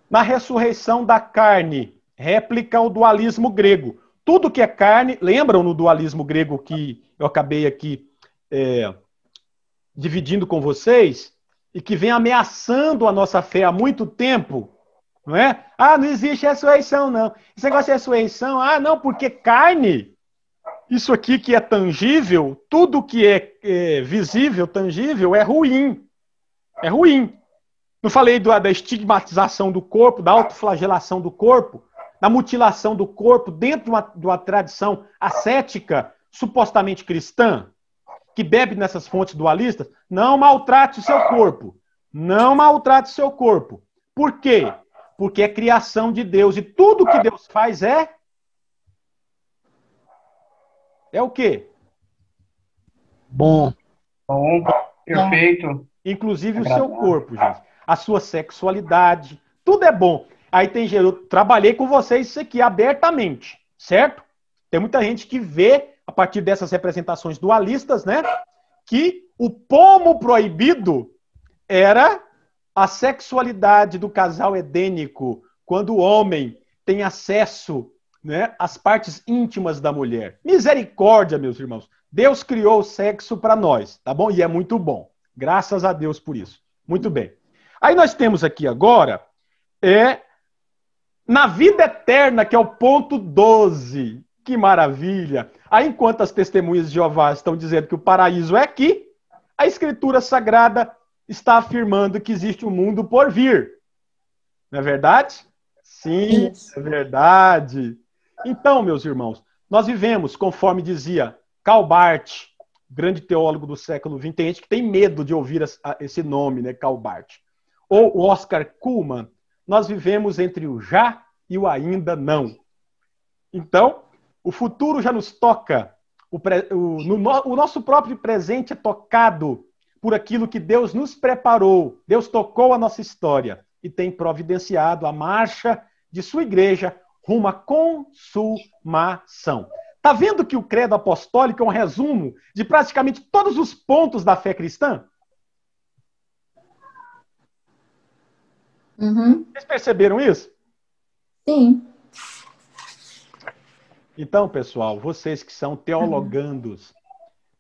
Na ressurreição da carne, réplica ao dualismo grego. Tudo que é carne, lembram no dualismo grego que eu acabei aqui dividindo com vocês, e que vem ameaçando a nossa fé há muito tempo, não é? Ah, não existe ressurreição, não. Esse negócio de ressurreição, não, porque carne, isso aqui que é tangível, tudo que é visível, tangível, é ruim. É ruim. Não falei da estigmatização do corpo, da autoflagelação do corpo, da mutilação do corpo dentro de uma tradição ascética, supostamente cristã, que bebe nessas fontes dualistas. Não maltrate o seu corpo. Não maltrate o seu corpo. Por quê? Porque é criação de Deus. E tudo que Deus faz é o quê? Bom, perfeito. Inclusive o seu corpo, gente. A sua sexualidade. Tudo é bom. Aí eu trabalhei com vocês isso aqui abertamente, certo? Tem muita gente que vê, a partir dessas representações dualistas, né, que o pomo proibido era a sexualidade do casal edênico, quando o homem tem acesso né, as partes íntimas da mulher. Misericórdia, meus irmãos. Deus criou o sexo para nós, tá bom? E é muito bom. Graças a Deus por isso. Muito bem. Aí nós temos aqui agora, na vida eterna, que é o ponto 12. Que maravilha. Aí, enquanto as testemunhas de Jeová estão dizendo que o paraíso é aqui, a Escritura Sagrada está afirmando que existe um mundo por vir. Não é verdade? Sim, é verdade. Então, meus irmãos, nós vivemos, conforme dizia Karl Barth, grande teólogo do século XX, tem gente que tem medo de ouvir esse nome, né, Karl Barth. Ou o Oscar Cullmann, nós vivemos entre o já e o ainda não. Então, o futuro já nos toca, o nosso próprio presente é tocado por aquilo que Deus nos preparou. Deus tocou a nossa história e tem providenciado a marcha de sua igreja rumo à consumação. Está vendo que o credo apostólico é um resumo de praticamente todos os pontos da fé cristã? Uhum. Vocês perceberam isso? Sim. Então, pessoal, vocês que são teologandos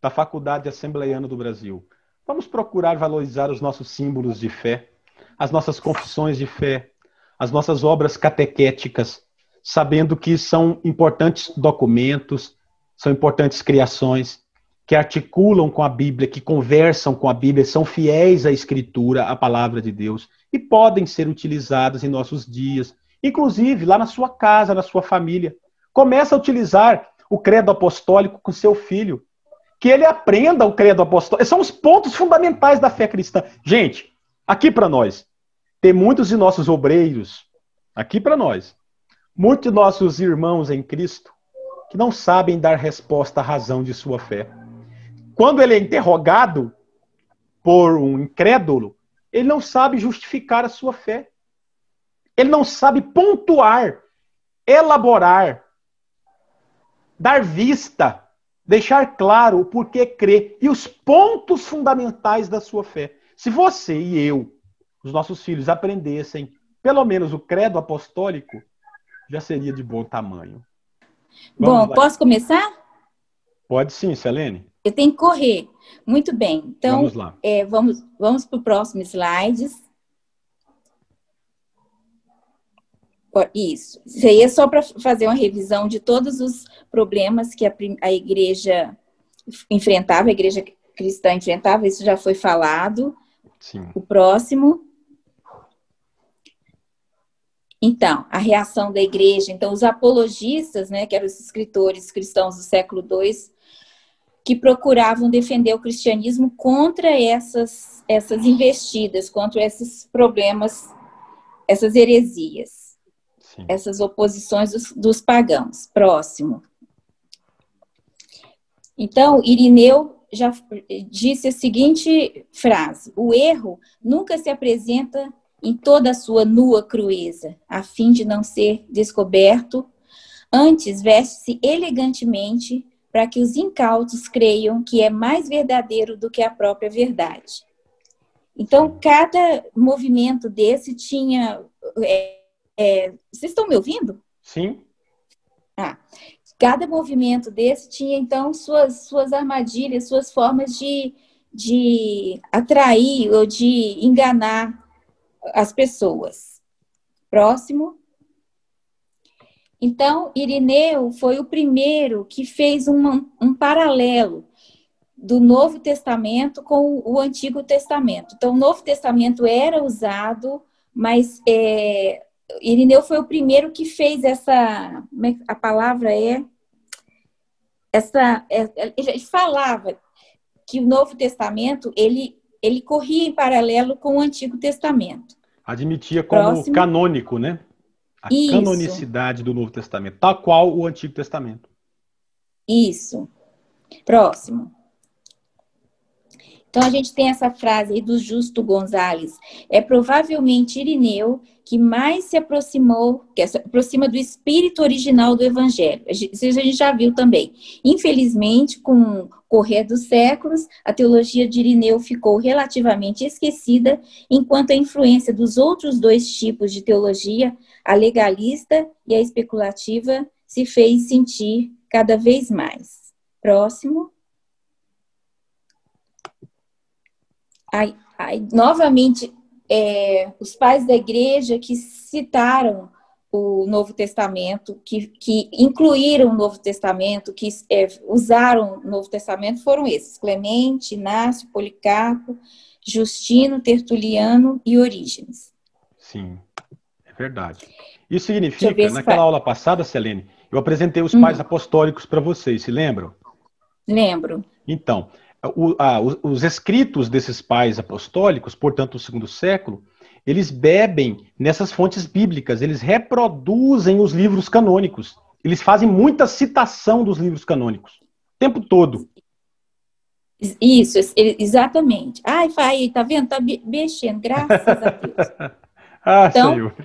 da Faculdade Assembleiana do Brasil, vamos procurar valorizar os nossos símbolos de fé, as nossas confissões de fé, as nossas obras catequéticas, sabendo que são importantes documentos, são importantes criações, que articulam com a Bíblia, que conversam com a Bíblia, são fiéis à Escritura, à Palavra de Deus, e podem ser utilizadas em nossos dias, inclusive lá na sua casa, na sua família. Começa a utilizar o credo apostólico com seu filho, que ele aprenda o credo apostólico. São os pontos fundamentais da fé cristã. Gente, aqui para nós, tem muitos de nossos obreiros, aqui para nós, muitos de nossos irmãos em Cristo, que não sabem dar resposta à razão de sua fé. Quando ele é interrogado por um incrédulo, ele não sabe justificar a sua fé. Ele não sabe pontuar, elaborar, dar vista, deixar claro o porquê crê e os pontos fundamentais da sua fé. Se você e eu, os nossos filhos, aprendessem pelo menos o credo apostólico, já seria de bom tamanho. Bom, posso começar? Pode sim, Selene. Eu tenho que correr. Muito bem. Então, vamos lá. Vamos para o próximo slide. Isso. Isso aí é só para fazer uma revisão de todos os problemas que a igreja enfrentava, a igreja cristã enfrentava. Isso já foi falado. Sim. O próximo. Então, a reação da igreja. Então, os apologistas, né, que eram os escritores cristãos do século II, que procuravam defender o cristianismo contra essas investidas, contra esses problemas, essas heresias. Sim. Essas oposições dos pagãos. Próximo. Então, Irineu já disse a seguinte frase: o erro nunca se apresenta em toda a sua nua crueza, a fim de não ser descoberto, antes veste-se elegantemente para que os incautos creiam que é mais verdadeiro do que a própria verdade. Então, cada movimento desse tinha... vocês estão me ouvindo? Sim. Cada movimento desse tinha, então, suas armadilhas, suas formas de atrair ou de enganar as pessoas. Próximo. Então, Irineu foi o primeiro que fez um paralelo do Novo Testamento com o Antigo Testamento. Então, o Novo Testamento era usado, mas Irineu foi o primeiro que fez essa... A palavra ele falava que o Novo Testamento, ele corria em paralelo com o Antigo Testamento. Admitia como canônico, né? A canonicidade do Novo Testamento, tal qual o Antigo Testamento. Isso. Próximo. Então, a gente tem essa frase aí do Justo Gonzalez. É provavelmente Irineu que mais se aproxima do espírito original do Evangelho. Isso a gente já viu também. Infelizmente, com o correr dos séculos, a teologia de Irineu ficou relativamente esquecida, enquanto a influência dos outros dois tipos de teologia, a legalista e a especulativa, se fez sentir cada vez mais. Próximo. Novamente, os pais da igreja que citaram o Novo Testamento, que incluíram o Novo Testamento, que usaram o Novo Testamento, foram esses: Clemente, Inácio, Policarpo, Justino, Tertuliano e Orígenes. Sim, é verdade. Isso significa, naquela aula passada, Selene, eu apresentei os pais apostólicos para vocês, se lembram? Lembro. Então, os escritos desses pais apostólicos, portanto, do segundo século, eles bebem nessas fontes bíblicas, eles reproduzem os livros canônicos. Eles fazem muita citação dos livros canônicos, o tempo todo. Isso, exatamente. Ai, tá vendo? Tá mexendo, graças a Deus. Então, Senhor.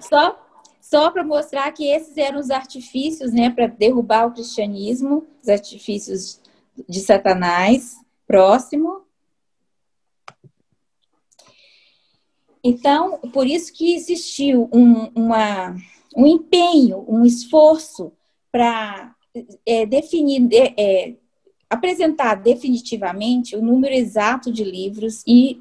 Só para mostrar que esses eram os artifícios, né, para derrubar o cristianismo, os artifícios de Satanás. Próximo. Então, por isso que existiu um empenho, um esforço para apresentar definitivamente o número exato de livros e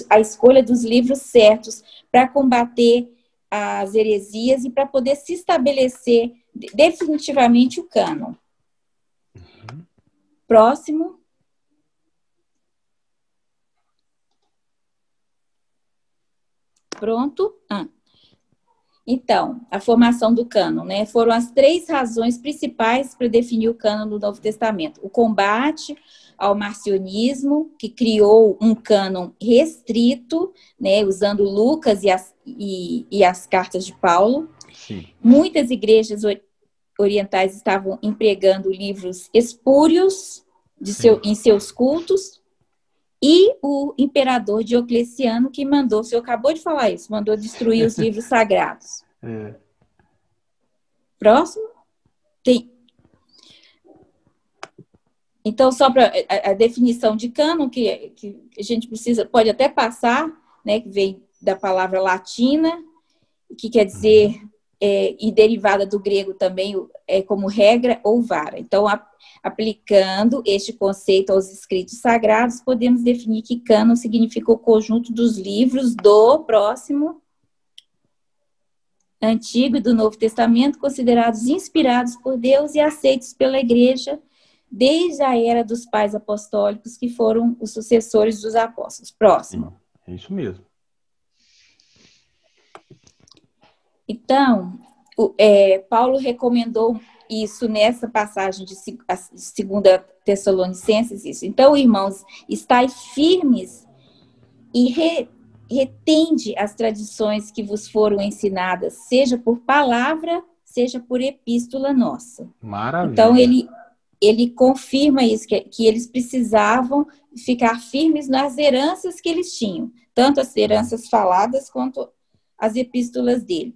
a escolha dos livros certos para combater as heresias e para poder se estabelecer definitivamente o cânon. Próximo. Pronto? Então, a formação do cânon, né? Foram as 3 razões principais para definir o cânon do Novo Testamento. O combate ao marcionismo, que criou um cânon restrito, né? Usando Lucas e as cartas de Paulo. Sim. Muitas igrejas orientais estavam empregando livros espúrios em seus cultos. E o imperador Diocleciano, que mandou, o senhor acabou de falar isso, mandou destruir os livros sagrados. Próximo. Então, só para a definição de cânon, que a gente pode até passar, né, que vem da palavra latina, que quer dizer, e derivada do grego também, como regra ou vara. Então, aplicando este conceito aos escritos sagrados, podemos definir que cânon significa o conjunto dos livros do próximo Antigo e do Novo Testamento, considerados inspirados por Deus e aceitos pela igreja desde a era dos pais apostólicos, que foram os sucessores dos apóstolos. Próximo. É isso mesmo. Então, Paulo recomendou isso nessa passagem de 2 Tessalonicenses, isso. Então, irmãos, estai firmes e retende as tradições que vos foram ensinadas, seja por palavra, seja por epístola nossa. Maravilha. Então, ele confirma isso, que eles precisavam ficar firmes nas heranças que eles tinham, tanto as heranças faladas quanto as epístolas dele.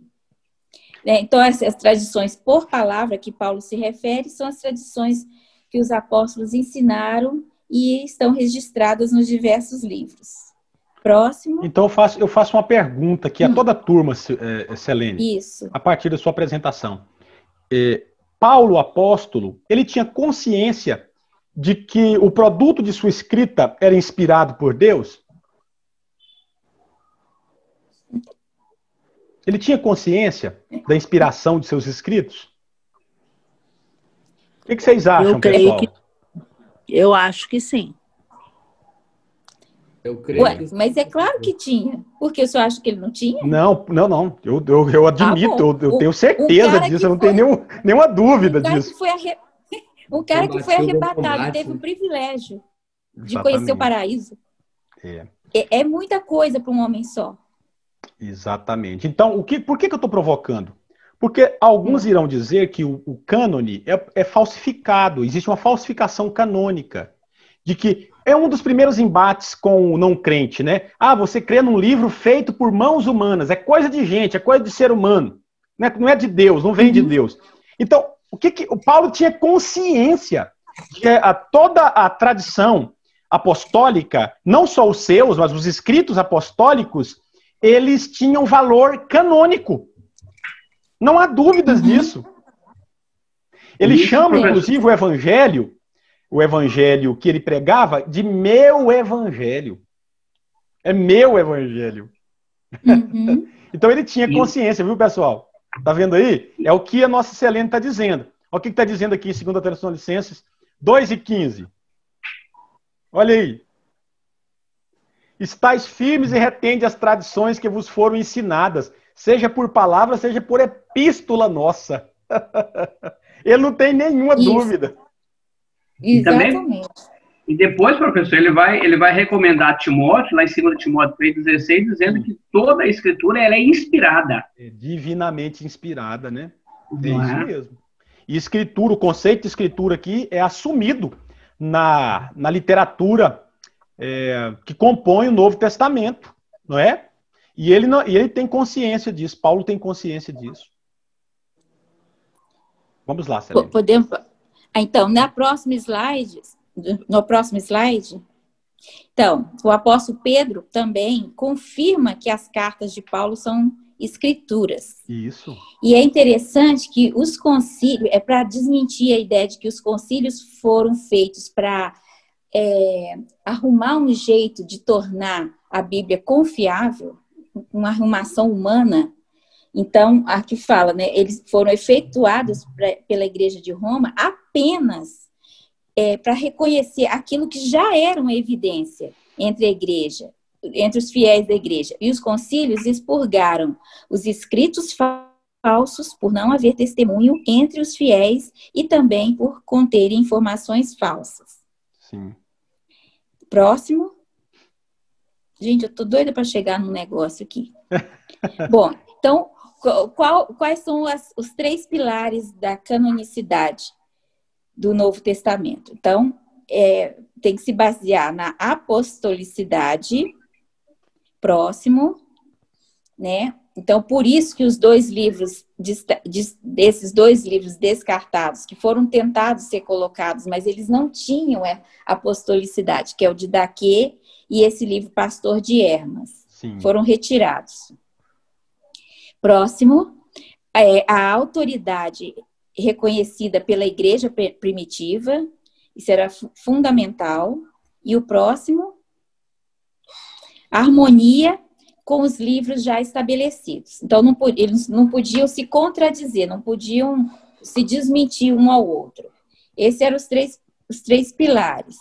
Então, essas tradições por palavra que Paulo se refere são as tradições que os apóstolos ensinaram e estão registradas nos diversos livros. Próximo. Então, eu faço uma pergunta aqui a toda a turma, Selene. Isso. A partir da sua apresentação. Paulo, apóstolo, ele tinha consciência de que o produto de sua escrita era inspirado por Deus? Ele tinha consciência da inspiração de seus escritos? O que vocês acham, pessoal? Eu acho que sim. Eu creio. Mas é claro que tinha. Porque o senhor acha que ele não tinha? Não. Eu admito, eu tenho certeza disso, eu não tenho nenhuma dúvida disso. Um cara que foi arrebatado, teve o privilégio de conhecer o paraíso. É muita coisa para um homem só. Exatamente. Então, por que eu estou provocando? Porque alguns irão dizer que o cânone é falsificado, existe uma falsificação canônica, de que é um dos primeiros embates com o não crente, né? Você crê num livro feito por mãos humanas, é coisa de gente, é coisa de ser humano, né? Não é de Deus, não vem de Deus. Então, o Paulo tinha consciência de que toda a tradição apostólica, não só os seus, mas os escritos apostólicos, eles tinham valor canônico. Não há dúvidas disso. Ele Isso, chama, professor. inclusive, o evangelho que ele pregava, de meu evangelho. É meu evangelho. Uhum. Então ele tinha E- consciência, viu, pessoal? Tá vendo aí? É o que a nossa Selene está dizendo. Olha o que está dizendo aqui em 2 Tessalonicenses 2:15. Olha aí. Estais firmes e retende as tradições que vos foram ensinadas, seja por palavra, seja por epístola nossa. Ele não tem nenhuma Isso. dúvida. E também, Exatamente. e depois, professor, ele vai recomendar a Timóteo, lá em 2 Timóteo 3,16, dizendo que toda a escritura ela é inspirada. É divinamente inspirada, né? É Não isso é? mesmo. E escritura, o conceito de escritura aqui é assumido na literatura que compõe o Novo Testamento, não é? E ele tem consciência disso, Paulo tem consciência disso. Vamos lá, Selene. Podemos... Então, no próximo slide, então, o apóstolo Pedro também confirma que as cartas de Paulo são escrituras. Isso. E é interessante que os concílios, é para desmentir a ideia de que os concílios foram feitos para arrumar um jeito de tornar a Bíblia confiável, uma arrumação humana. Então, aqui fala, né, eles foram efetuados pela Igreja de Roma apenas para reconhecer aquilo que já era uma evidência entre a Igreja, entre os fiéis da Igreja. E os concílios expurgaram os escritos falsos por não haver testemunho entre os fiéis e também por conterem informações falsas. Sim. Próximo. Gente, eu tô doida para chegar num negócio aqui. Bom, então, quais são os 3 pilares da canonicidade do Novo Testamento? Então, tem que se basear na apostolicidade, próximo, né? Então, por isso que os 2 livros, desses 2 livros descartados, que foram tentados ser colocados, mas eles não tinham apostolicidade, que é o de Daquê e esse livro Pastor de Hermas. Sim. Foram retirados. Próximo, a autoridade reconhecida pela igreja primitiva, isso era fundamental. E o próximo, harmonia com os livros já estabelecidos. Então, eles não podiam se contradizer, não podiam se desmentir um ao outro. Esses eram os três pilares.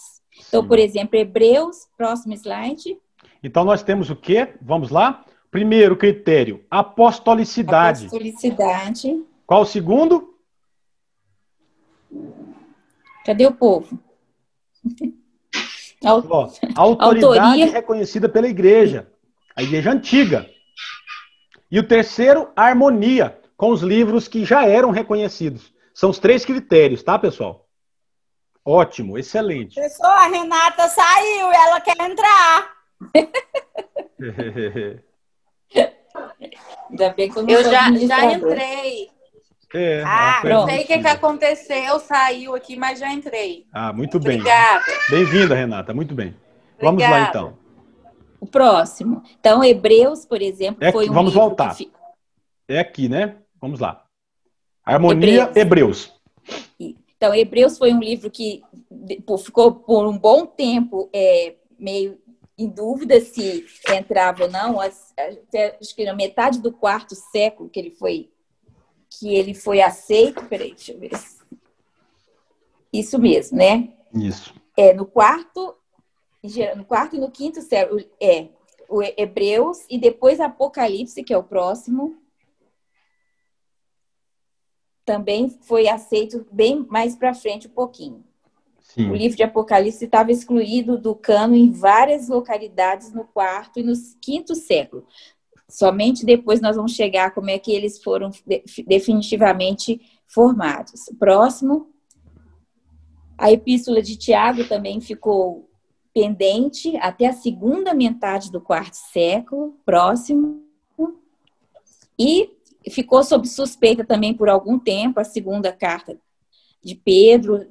Então, por exemplo, Hebreus, próximo slide. Então, nós temos o quê? Vamos lá? Primeiro critério, apostolicidade. Apostolicidade. Qual o segundo? Cadê o povo? Autoridade Autoria reconhecida pela igreja, a igreja antiga. E o terceiro, harmonia com os livros que já eram reconhecidos. São os 3 critérios, tá, pessoal? Ótimo, excelente. Pessoal, a Renata saiu, ela quer entrar. Ainda bem que eu não Eu sou já administradora. entrei. Não sei o que aconteceu, saiu aqui, mas já entrei. Muito bem. Obrigada. Bem-vinda, Renata, muito bem. Vamos lá, então. O próximo. Então, Hebreus, por exemplo, foi um vamos livro voltar. que... É aqui, né? Vamos lá. Harmonia, Hebreus. Então, Hebreus foi um livro que ficou por um bom tempo meio em dúvida se entrava ou não. Até, acho que na metade do 4º século que ele foi aceito. Peraí, deixa eu ver. Isso mesmo, né? Isso. No quarto e no 5º século o Hebreus e depois Apocalipse, que é o próximo. Também foi aceito bem mais para frente um pouquinho. Sim. O livro de Apocalipse estava excluído do cano em várias localidades no 4º e no 5º século. Somente depois nós vamos chegar a como é que eles foram definitivamente formados. Próximo. A Epístola de Tiago também ficou pendente até a segunda metade do 4º século. Próximo. E ficou sob suspeita também por algum tempo a segunda carta de Pedro,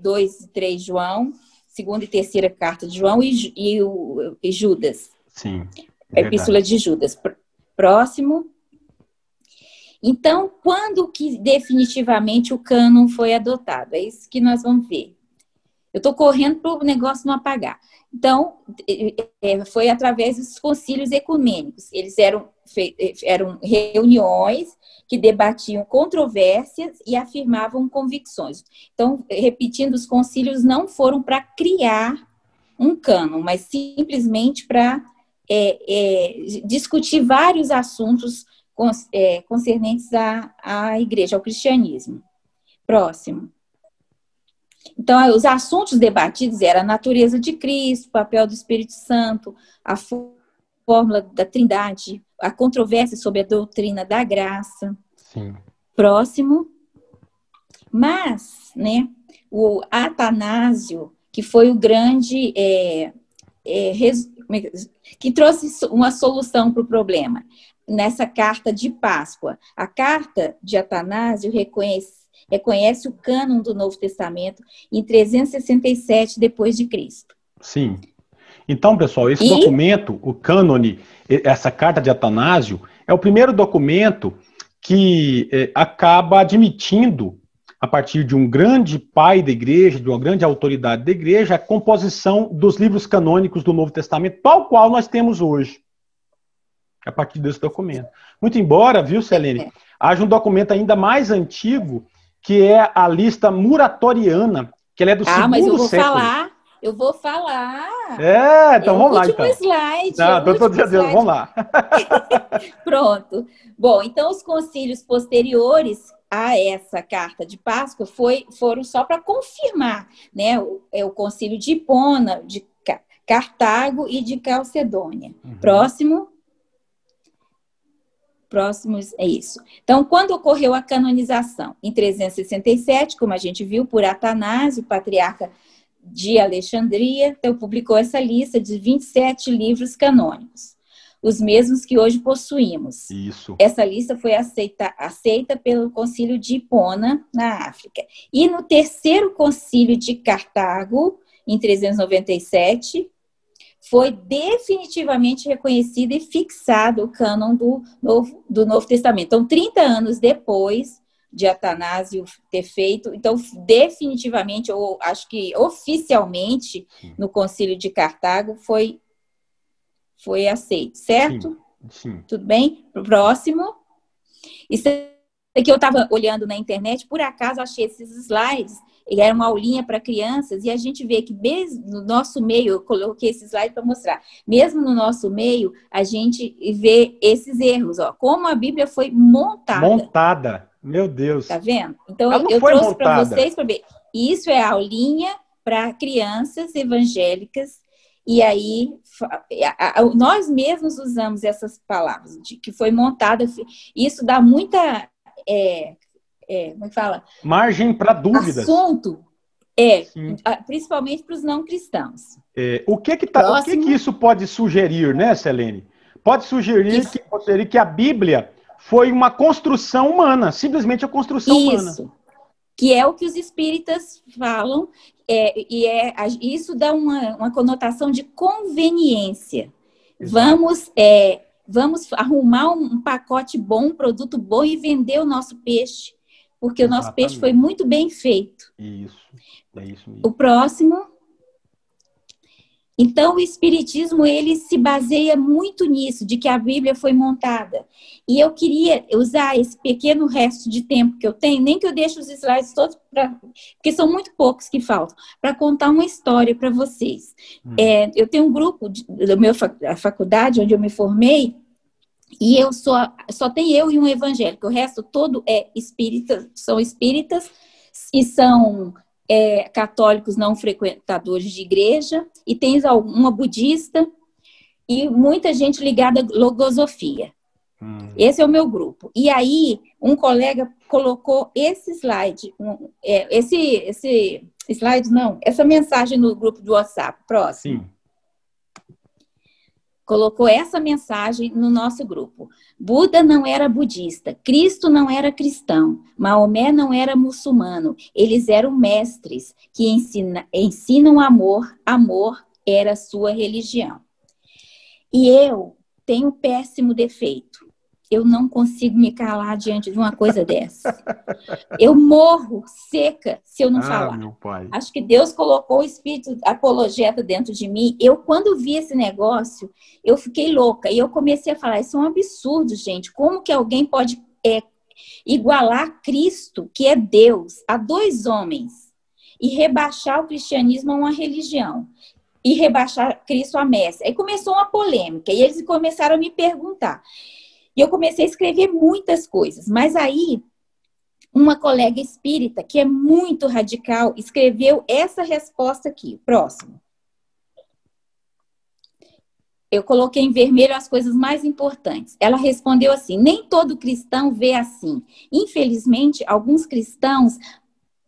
2 e 3 João, segunda e terceira carta de João e Judas. Sim. A Epístola de Judas. Próximo. Então, quando que definitivamente o cânon foi adotado? É isso que nós vamos ver. Eu estou correndo para o negócio não apagar. Então, foi através dos concílios ecumênicos. Eles eram reuniões que debatiam controvérsias e afirmavam convicções. Então, repetindo, os concílios não foram para criar um cânon, mas simplesmente para discutir vários assuntos concernentes à igreja, ao cristianismo. Próximo. Então, os assuntos debatidos eram a natureza de Cristo, o papel do Espírito Santo, a fórmula da Trindade, a controvérsia sobre a doutrina da graça. Sim. Próximo. Mas, né, o Atanásio, que foi o grande, que trouxe uma solução para o problema, nessa carta de Páscoa. A carta de Atanásio reconhece o cânon do Novo Testamento em 367 depois de Cristo. Sim. Então, pessoal, esse documento, o cânone, essa carta de Atanásio, é o primeiro documento que acaba admitindo, a partir de um grande pai da igreja, de uma grande autoridade da igreja, a composição dos livros canônicos do Novo Testamento, tal qual nós temos hoje, a partir desse documento. Muito embora, viu, Selene, haja um documento ainda mais antigo, que é a lista muratoriana, que ela é do segundo século. Ah, mas eu vou falar. Então vamos lá, então. Slide, vamos lá. Pronto. Bom, então os concílios posteriores a essa carta de Páscoa foram só para confirmar, né? O concílio de Hipona, de Cartago e de Calcedônia. Uhum. Próximo é isso. Então, quando ocorreu a canonização? Em 367, como a gente viu, por Atanásio, patriarca de Alexandria, então publicou essa lista de 27 livros canônicos, os mesmos que hoje possuímos. Isso. Essa lista foi aceita pelo concílio de Hipona, na África. E no terceiro concílio de Cartago, em 397, foi definitivamente reconhecido e fixado o cânon do Novo Testamento. Então, 30 anos depois de Atanásio ter feito, então, definitivamente, ou acho que oficialmente, no Concílio de Cartago, foi aceito, certo? Sim. Tudo bem? Pro próximo. Isso aqui eu estava olhando na internet, por acaso achei esses slides, e era uma aulinha para crianças, e a gente vê que mesmo no nosso meio, eu coloquei esse slide para mostrar, mesmo no nosso meio, a gente vê esses erros, ó, como a Bíblia foi montada. Montada, meu Deus. Tá vendo? Então, eu trouxe para vocês para ver. Isso é aulinha para crianças evangélicas, e aí nós mesmos usamos essas palavras, de que foi montada, isso dá muita... como é que fala? Margem para dúvidas. Assunto, principalmente para os não cristãos. O que isso pode sugerir, né, Selene? Pode sugerir que a Bíblia foi uma construção humana, simplesmente a construção humana. Isso, que é o que os espíritas falam, isso dá uma conotação de conveniência. Vamos arrumar um pacote bom, um produto bom e vender o nosso peixe, porque o nosso peixe foi muito bem feito. Isso, é isso mesmo. O próximo. Então, o Espiritismo, ele se baseia muito nisso, de que a Bíblia foi montada. E eu queria usar esse pequeno resto de tempo que eu tenho, nem que eu deixe os slides todos, porque são muito poucos que faltam, para contar uma história para vocês. Eu tenho um grupo da faculdade, onde eu me formei, e só tem eu e um evangélico, o resto todo são espíritas e são católicos não frequentadores de igreja, e tem uma budista e muita gente ligada à logosofia. Esse é o meu grupo. E aí, um colega colocou esse slide, essa mensagem no grupo do WhatsApp. Próximo. Sim. Colocou essa mensagem no nosso grupo. Buda não era budista, Cristo não era cristão, Maomé não era muçulmano. Eles eram mestres que ensinam amor, amor era sua religião. E eu tenho um péssimo defeito. eu não consigo me calar diante de uma coisa dessa. Eu morro seca se eu não falar. Meu pai. Acho que Deus colocou o espírito apologeta dentro de mim. Eu, quando vi esse negócio, eu fiquei louca. E eu comecei a falar, isso é um absurdo, gente. Como que alguém pode igualar Cristo, que é Deus, a dois homens, e rebaixar o cristianismo a uma religião? E rebaixar Cristo a Messi. Aí começou uma polêmica, e eles começaram a me perguntar. E eu comecei a escrever muitas coisas, mas aí uma colega espírita, que é muito radical, escreveu essa resposta aqui. Próximo. Eu coloquei em vermelho as coisas mais importantes. Ela respondeu assim, nem todo cristão vê assim. Infelizmente, alguns cristãos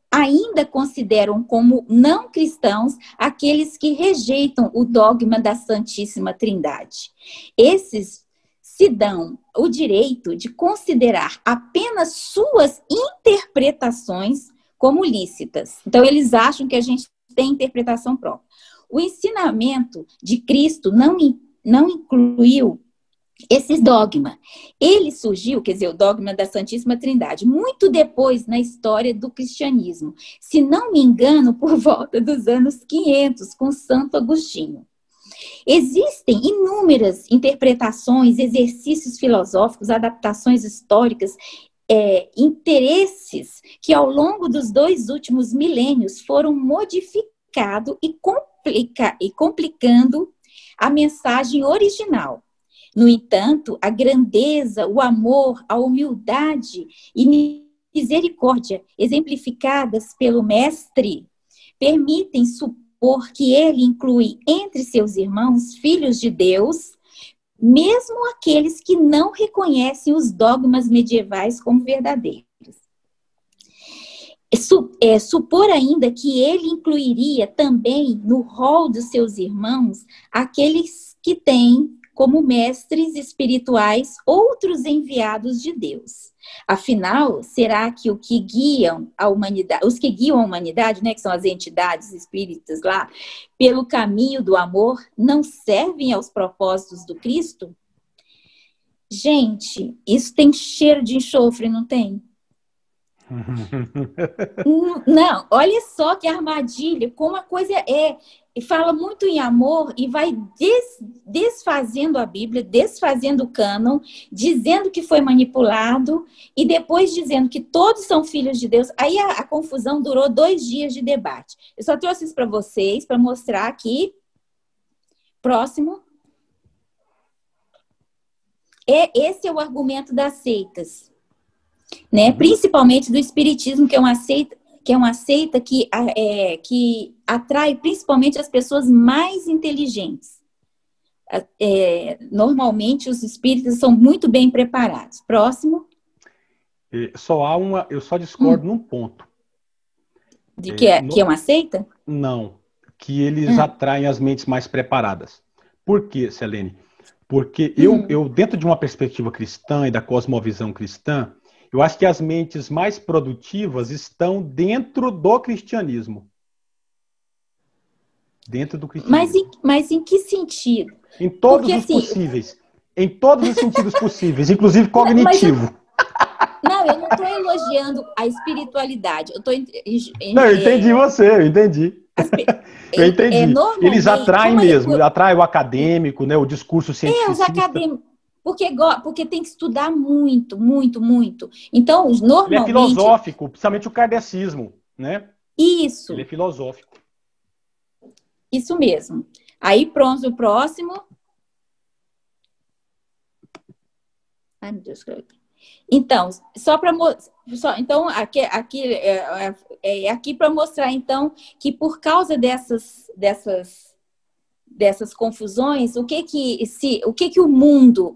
ainda consideram como não cristãos aqueles que rejeitam o dogma da Santíssima Trindade. Esses se dão o direito de considerar apenas suas interpretações como lícitas. Então, eles acham que a gente tem interpretação própria. O ensinamento de Cristo não incluiu esse dogma. Ele surgiu, quer dizer, o dogma da Santíssima Trindade, muito depois na história do cristianismo. Se não me engano, por volta dos anos 500, com Santo Agostinho. Existem inúmeras interpretações, exercícios filosóficos, adaptações históricas, interesses que ao longo dos 2 últimos milênios foram modificados e complicando a mensagem original. No entanto, a grandeza, o amor, a humildade e misericórdia exemplificadas pelo Mestre permitem supor que ele inclui entre seus irmãos filhos de Deus, mesmo aqueles que não reconhecem os dogmas medievais como verdadeiros. Supor ainda que ele incluiria também no rol dos seus irmãos aqueles que têm como mestres espirituais outros enviados de Deus. Afinal, será que os que guiam a humanidade, né, que são as entidades espíritas lá, pelo caminho do amor, não servem aos propósitos do Cristo? Gente, isso tem cheiro de enxofre, não tem? Não, olha só que armadilha, como a coisa e fala muito em amor e vai desfazendo a Bíblia, desfazendo o cânon, dizendo que foi manipulado e depois dizendo que todos são filhos de Deus. Aí a confusão durou 2 dias de debate. Eu só trouxe isso para vocês, para mostrar aqui. Próximo. Esse é o argumento das seitas, né? Principalmente do espiritismo, que é uma seita que atrai principalmente as pessoas mais inteligentes. Normalmente os espíritas são muito bem preparados. Próximo. Eu só discordo num ponto. Que é uma seita? Não, que eles atraem as mentes mais preparadas. Por quê, Selene? Porque eu, dentro de uma perspectiva cristã e da cosmovisão cristã, eu acho que as mentes mais produtivas estão dentro do cristianismo. Dentro do cristianismo. Mas em que sentido? Em todos os possíveis. Em todos os sentidos possíveis, inclusive cognitivo. Não, eu não estou elogiando a espiritualidade. Eu entendi você, eu entendi. Eu entendi. Eles atraem mesmo, atraem o acadêmico, né, o discurso científico. Os acadêmicos. Porque tem que estudar muito, muito, muito. Então, normalmente... Ele é filosófico, principalmente o kardecismo, né? Isso. Ele é filosófico. Isso mesmo. Aí, pronto, o próximo. Ai, meu Deus. Então, então aqui para mostrar, então, que por causa dessas confusões, o que o mundo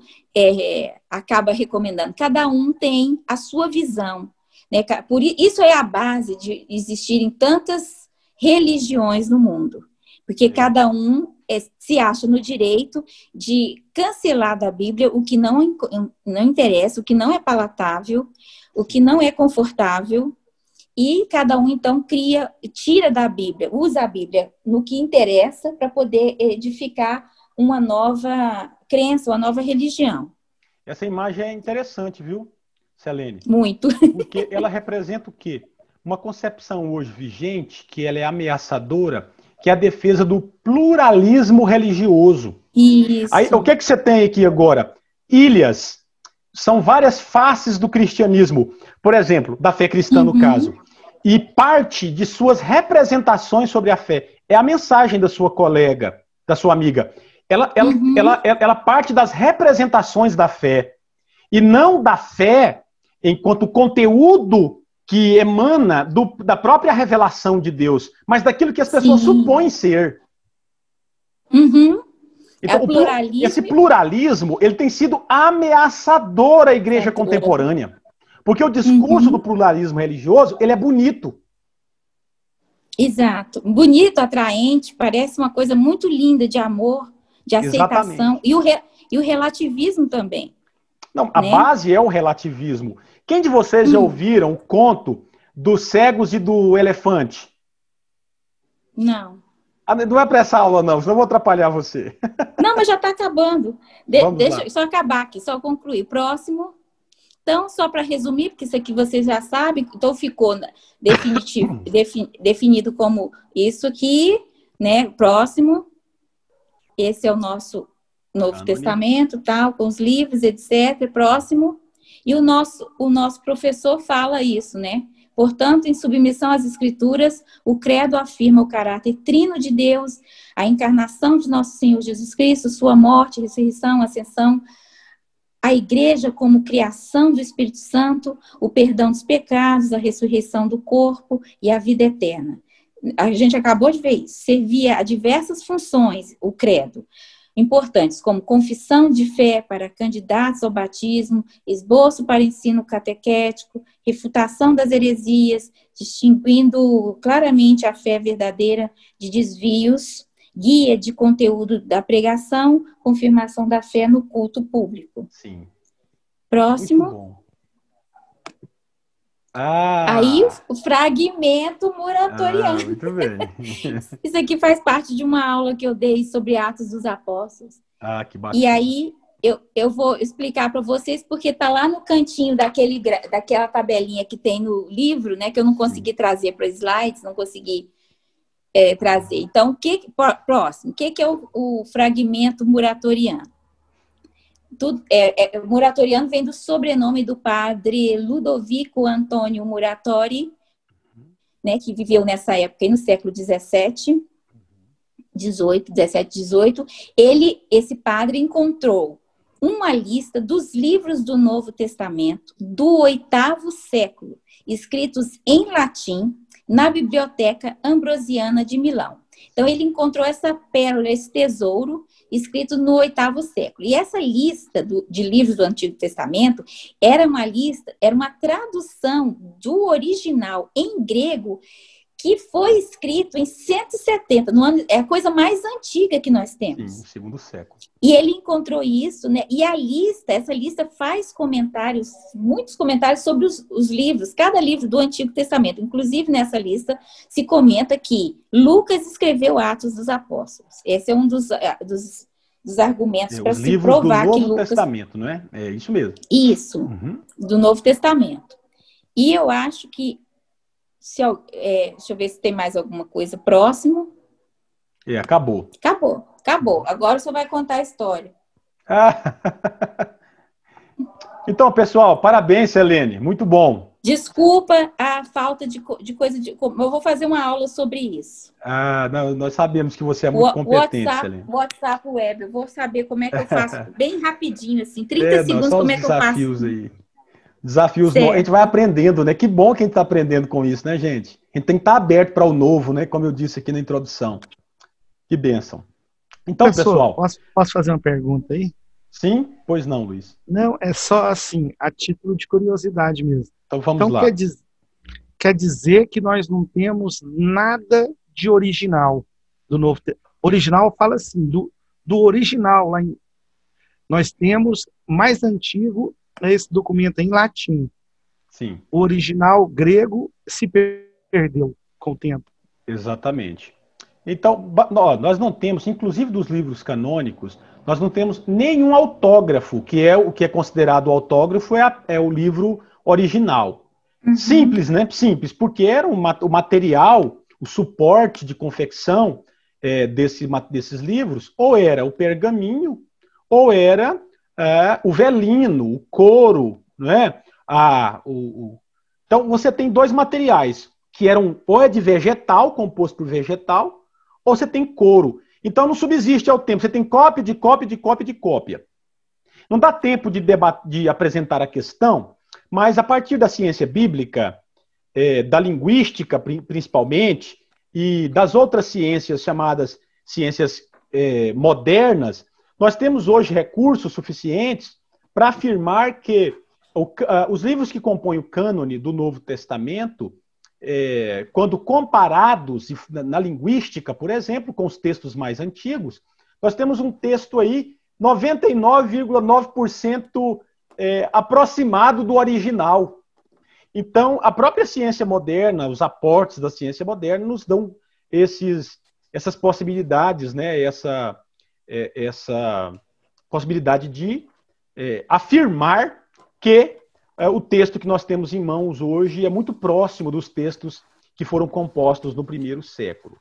acaba recomendando? Cada um tem a sua visão, né? Isso é a base de existirem tantas religiões no mundo, porque cada um se acha no direito de cancelar da Bíblia o que não interessa, o que não é palatável, o que não é confortável. E cada um, então, tira da Bíblia, usa a Bíblia no que interessa para poder edificar uma nova crença, uma nova religião. Essa imagem é interessante, viu, Selene? Muito. Porque ela representa o quê? Uma concepção hoje vigente, que ela é ameaçadora, que é a defesa do pluralismo religioso. Isso. Aí, o que que você tem aqui agora? Ilhas são várias faces do cristianismo, por exemplo, da fé cristã no caso. E parte de suas representações sobre a fé é a mensagem da sua colega, da sua amiga. Ela parte das representações da fé e não da fé enquanto conteúdo que emana da própria revelação de Deus, mas daquilo que as pessoas supõem ser. Então, esse pluralismo ele tem sido ameaçador à igreja contemporânea. Porque o discurso do pluralismo religioso ele é bonito. Exato. Bonito, atraente, parece uma coisa muito linda de amor, de aceitação. E o relativismo também. Não, a base é o relativismo. Quem de vocês já ouviram o conto dos cegos e do elefante? Não. Não é para essa aula, não, senão eu vou atrapalhar você. Não, mas já está acabando. Deixa eu só acabar aqui, só concluir. Próximo. Então, só para resumir, porque isso aqui vocês já sabem, então ficou definido como isso aqui, né? Próximo. Esse é o nosso Novo Testamento, tal, com os livros, etc. Próximo. E o nosso professor fala isso, né? Portanto, em submissão às Escrituras, o credo afirma o caráter trino de Deus, a encarnação de nosso Senhor Jesus Cristo, sua morte, ressurreição, ascensão, a igreja como criação do Espírito Santo, o perdão dos pecados, a ressurreição do corpo e a vida eterna. A gente acabou de ver isso. Servia a diversas funções, o credo, importantes, como confissão de fé para candidatos ao batismo, esboço para ensino catequético, refutação das heresias, distinguindo claramente a fé verdadeira de desvios, guia de conteúdo da pregação, confirmação da fé no culto público. Sim. Próximo. Muito bom. Aí o fragmento muratoriano. Muito bem. Isso aqui faz parte de uma aula que eu dei sobre Atos dos Apóstolos. Que bacana. E aí eu vou explicar para vocês, porque está lá no cantinho daquela tabelinha que tem no livro, né? Que eu não consegui trazer para slides, não consegui trazer. Então, próximo, o que é o fragmento muratoriano? Muratoriano vem do sobrenome do padre Ludovico Antônio Muratori, né, que viveu nessa época, no século 17, 18. Esse padre encontrou uma lista dos livros do Novo Testamento do 8º século, escritos em latim, na Biblioteca Ambrosiana de Milão. Então, ele encontrou essa pérola, esse tesouro, escrito no 8º século. E essa lista de livros do Antigo Testamento era uma tradução do original em grego que foi escrito em 170, é a coisa mais antiga que nós temos. Sim, no 2º século. E ele encontrou isso, né? E essa lista faz muitos comentários sobre os livros, cada livro do Antigo Testamento. Inclusive, nessa lista, se comenta que Lucas escreveu Atos dos Apóstolos. Esse é um dos argumentos para se provar que Lucas... Os livros do Novo Testamento, não é? É isso mesmo. Isso, do Novo Testamento. E eu acho que... deixa eu ver se tem mais alguma coisa próximo. Acabou. Acabou. Agora você vai contar a história. Então, pessoal, parabéns, Selene. Muito bom. Desculpa a falta de coisa. Eu vou fazer uma aula sobre isso. Não, nós sabemos que você é muito competente, Selene. WhatsApp Web. Eu vou saber como é que eu faço, bem rapidinho, assim, 30 segundos, como é que eu faço. Desafios novos. A gente vai aprendendo, né? Que bom que a gente está aprendendo com isso, né, gente? A gente tem que estar aberto para o novo, né? Como eu disse aqui na introdução. Que bênção. Então, pessoal... Posso fazer uma pergunta aí? Sim? Pois não, Luiz. Não, é só assim, a título de curiosidade mesmo. Então vamos lá. Quer dizer que nós não temos nada de original do Novo Testamento. Original fala assim, do original lá em... Nós temos mais antigo esse documento em latim. Sim. O original grego se perdeu com o tempo. Exatamente. Então, nós não temos, inclusive dos livros canônicos, nós não temos nenhum autógrafo, que é o que é considerado o autógrafo, é o livro original. Uhum. Simples, né? Simples, porque era o material, o suporte de confecção desses livros, ou era o pergaminho, ou era o velino, o couro, né? Então, você tem dois materiais, que eram ou é de vegetal, composto por vegetal, ou você tem couro. Então, não subsiste ao tempo. Você tem cópia de cópia de cópia de cópia. Não dá tempo de apresentar a questão, mas a partir da ciência bíblica, da linguística principalmente, e das outras ciências chamadas ciências modernas, nós temos hoje recursos suficientes para afirmar que os livros que compõem o cânone do Novo Testamento, quando comparados na linguística, por exemplo, com os textos mais antigos, nós temos um texto aí 99,9% aproximado do original. Então, a própria ciência moderna, os aportes da ciência moderna nos dão essas possibilidades, né? Essa possibilidade de afirmar que o texto que nós temos em mãos hoje é muito próximo dos textos que foram compostos no primeiro século.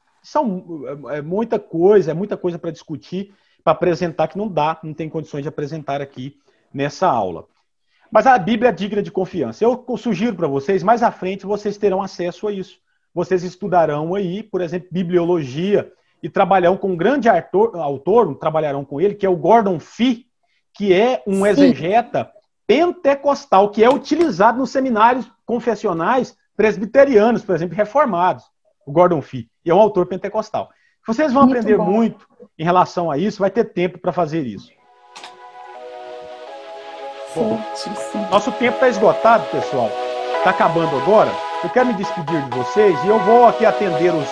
Muita coisa para discutir, para apresentar, que não tem condições de apresentar aqui nessa aula. Mas a Bíblia é digna de confiança. Eu sugiro para vocês, mais à frente, vocês terão acesso a isso. Vocês estudarão aí, por exemplo, bibliologia, e trabalharão com um grande autor, trabalharão com ele, que é o Gordon Fee, que é um exegeta pentecostal, que é utilizado nos seminários confessionais presbiterianos, por exemplo, reformados, o Gordon Fee, e é um autor pentecostal. Vocês vão aprender muito em relação a isso, vai ter tempo para fazer isso. Bom, nosso tempo está esgotado, pessoal. Está acabando agora. Eu quero me despedir de vocês e eu vou aqui atender os